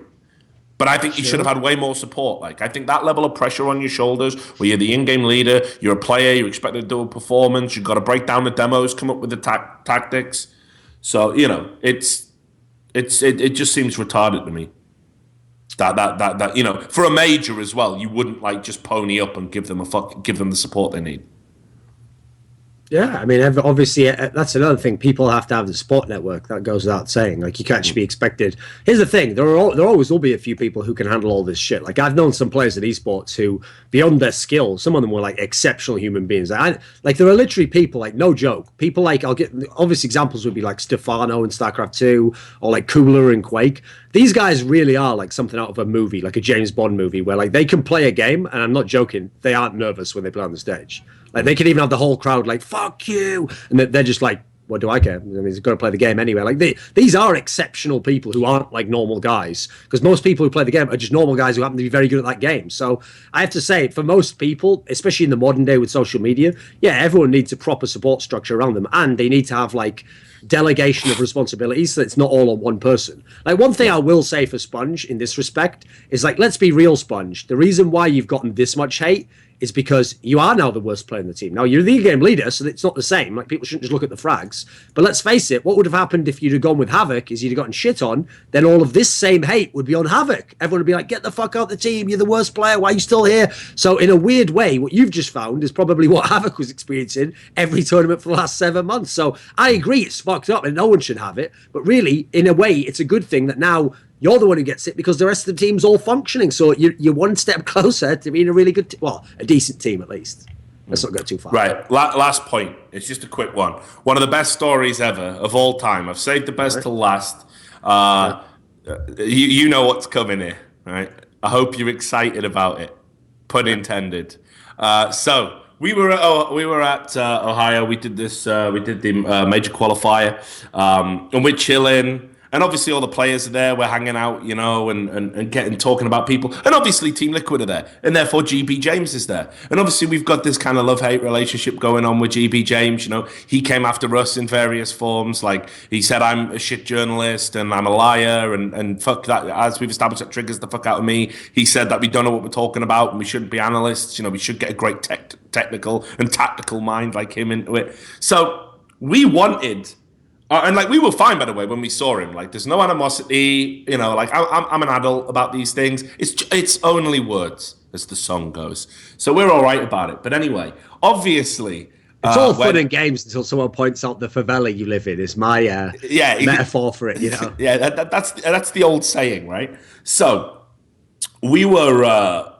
But I think you should have had way more support. Like, I think that level of pressure on your shoulders, where you're the in-game leader, you're a player, you're expected to do a performance, you've got to break down the demos, come up with the tactics. So, you know, it just seems retarded to me. That you know, for a major as well, you wouldn't like just pony up and give them the support they need. Yeah, I mean, obviously, that's another thing. People have to have the support network. That goes without saying. Like, you can't just be expected. Here's the thing: there always will be a few people who can handle all this shit. Like, I've known some players at esports who, beyond their skill, some of them were like exceptional human beings. Like, there are literally people, like, no joke. People like, I'll get obvious examples would be like Stefano in StarCraft 2, or like Kugler in Quake. These guys really are like something out of a movie, like a James Bond movie, where like they can play a game, and I'm not joking, they aren't nervous when they play on the stage. Like, they can even have the whole crowd like, fuck you. And they're just like, what do I care? I mean, he's got to play the game anyway. Like, these are exceptional people who aren't like normal guys. Because most people who play the game are just normal guys who happen to be very good at that game. So I have to say, for most people, especially in the modern day with social media, yeah, everyone needs a proper support structure around them. And they need to have like delegation of responsibilities so it's not all on one person. Like, one thing I will say for SPUNJ in this respect is, like, let's be real, SPUNJ. The reason why you've gotten this much hate is because you are now the worst player in the team. Now, you're the game leader, so it's not the same. Like, people shouldn't just look at the frags. But let's face it, what would have happened if you'd have gone with Havoc is you'd have gotten shit on, then all of this same hate would be on Havoc. Everyone would be like, get the fuck out the team, you're the worst player, why are you still here? So in a weird way, what you've just found is probably what Havoc was experiencing every tournament for the last 7 months. So I agree, it's fucked up and no one should have it. But really, in a way, it's a good thing that now you're the one who gets it because the rest of the team's all functioning. So you're one step closer to being a really good, a decent team at least. Let's not go too far. Right, last point. It's just a quick one. One of the best stories ever of all time. I've saved the best till last. You know what's coming here, right? I hope you're excited about it. Pun intended. So we were at Ohio. We did this. We did the major qualifier, and we're chilling. And obviously all the players are there, we're hanging out, you know, and talking about people. And obviously Team Liquid are there, and therefore GBJames is there. And obviously we've got this kind of love-hate relationship going on with GBJames, you know. He came after us in various forms, like he said I'm a shit journalist and I'm a liar and fuck that, as we've established, that triggers the fuck out of me. He said that we don't know what we're talking about and we shouldn't be analysts, you know, we should get a great technical and tactical mind like him into it. So we wanted... and like we were fine, by the way, when we saw him. Like, there's no animosity, you know. Like, I'm an adult about these things. It's only words, as the song goes. So we're all right about it. But anyway, obviously, it's all fun and games until someone points out the favela you live in. Is my metaphor for it, you know. Yeah, that's the old saying, right? So we were.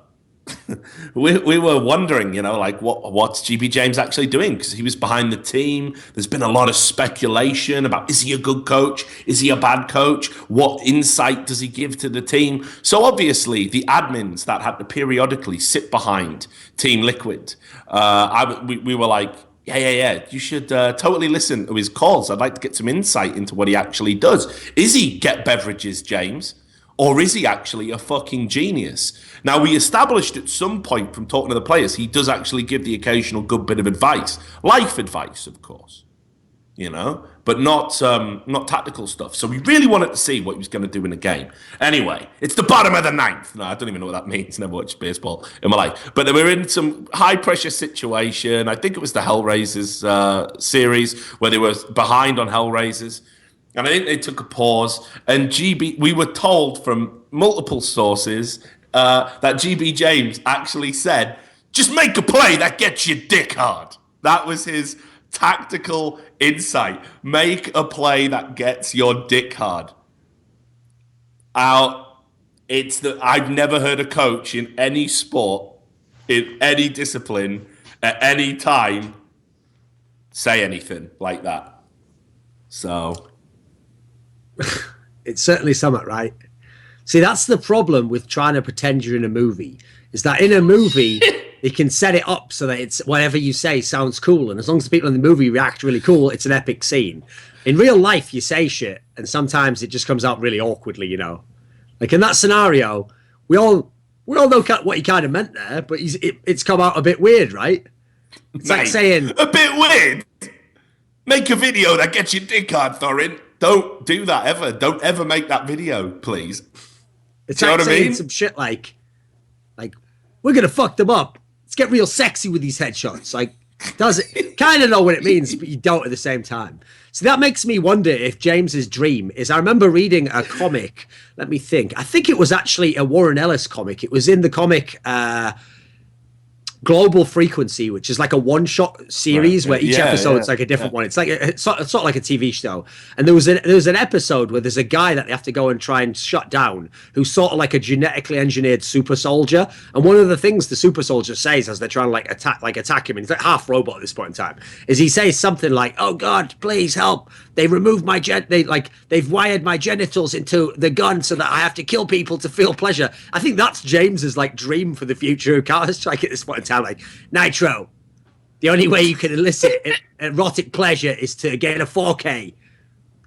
we were wondering, you know, like what's GBJames actually doing, because he was behind the team. There's been a lot of speculation about, is he a good coach? Is he a bad coach? What insight does he give to the team? So obviously the admins that had to periodically sit behind Team Liquid, we were like, yeah, you should totally listen to his calls. I'd like to get some insight into what he actually does. Is he get beverages, James? Or is he actually a fucking genius? Now, we established at some point from talking to the players, he does actually give the occasional good bit of advice. Life advice, of course. You know? But not tactical stuff. So we really wanted to see what he was going to do in the game. Anyway, it's the bottom of the ninth. No, I don't even know what that means. Never watched baseball in my life. But we're in some high-pressure situation. I think it was the Hellraisers series where they were behind on Hellraisers. And I think they took a pause, and we were told from multiple sources that GBJames actually said, just make a play that gets your dick hard. That was his tactical insight. Make a play that gets your dick hard. I've never heard a coach in any sport, in any discipline, at any time, say anything like that. So... it's certainly something, right? See, that's the problem with trying to pretend you're in a movie, is that in a movie you can set it up so that it's whatever you say sounds cool, and as long as the people in the movie react really cool, it's an epic scene. In real life you say shit and sometimes it just comes out really awkwardly, you know. Like in that scenario, we all know what he kind of meant there, but it's come out a bit weird, right? It's like saying a bit weird. Make a video that gets your dick hard, Thorin. Don't do that ever. Don't ever make that video, please. It's like saying some shit like, we're going to fuck them up. Let's get real sexy with these headshots. Like, does it kind of know what it means, but you don't at the same time. So that makes me wonder if James's dream is, I remember reading a comic. Let me think. I think it was actually a Warren Ellis comic. It was in the comic, Global Frequency, which is like a one-shot series where each episode's like a different one. It's like it's sort of like a TV show. And there was an episode where there's a guy that they have to go and try and shut down, who's sort of like a genetically engineered super soldier. And one of the things the super soldier says as they're trying to attack him, and he's like half robot at this point in time, is he says something like, "Oh God, please help! They removed my they've wired my genitals into the gun so that I have to kill people to feel pleasure." I think that's James's like dream for the future of Counterstrike at this point in time. Like, Nitro, the only way you can elicit erotic pleasure is to get a 4K.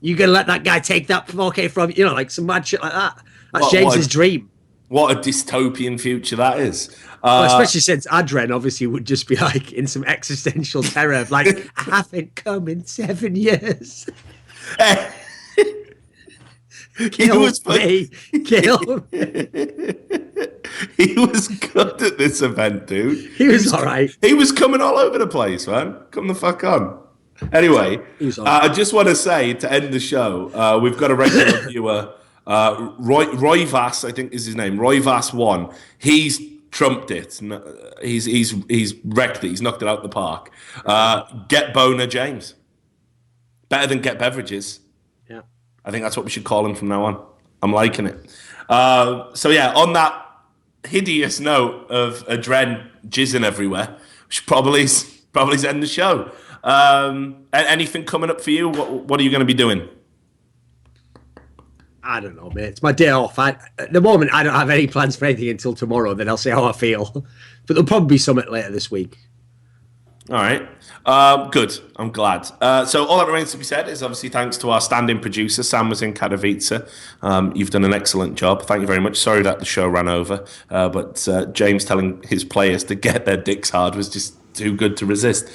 You gonna let that guy take that 4K from you? Know, like some mad shit like that. That's James's dream. What a dystopian future that is. Well, especially since Adren obviously would just be like in some existential terror of like, I haven't come in 7 years. Kill me. He was good at this event, dude. He was all right. He was coming all over the place, man. Come the fuck on. Anyway, I just want to say, to end the show, we've got a regular viewer, Roy Vass, I think is his name, Roy Vass 1. He's trumped it. He's wrecked it. He's knocked it out the park. Get Boner James. Better than Get Beverages. Yeah. I think that's what we should call him from now on. I'm liking it. So yeah, on that hideous note of Adren jizzing everywhere, should probably end the show. Anything coming up for you? What are you going to be doing? I don't know, mate. It's my day off. At the moment, I don't have any plans for anything until tomorrow. Then I'll see how I feel. But there'll probably be something later this week. All right. Good. I'm glad. So all that remains to be said is obviously thanks to our standing producer. Sam was in Katowice. You've done an excellent job. Thank you very much. Sorry that the show ran over. But James telling his players to get their dicks hard was just too good to resist,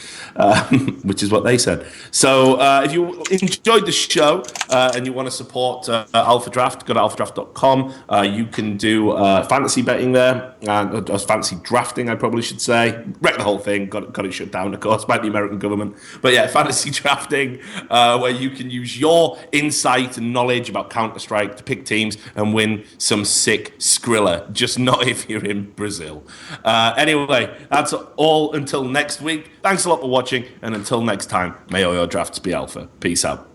which is what they said. So if you enjoyed the show and you want to support Alphadraft, go to alphadraft.com. You can do fantasy betting there, fantasy drafting, I probably should say. Wreck the whole thing, got it shut down, of course, by the American government. But yeah, fantasy drafting, where you can use your insight and knowledge about Counterstrike to pick teams and win some sick Skrilla, just not if you're in Brazil. Anyway, that's all until next week. Thanks a lot for watching, and until next time, may all your drafts be alpha. Peace out.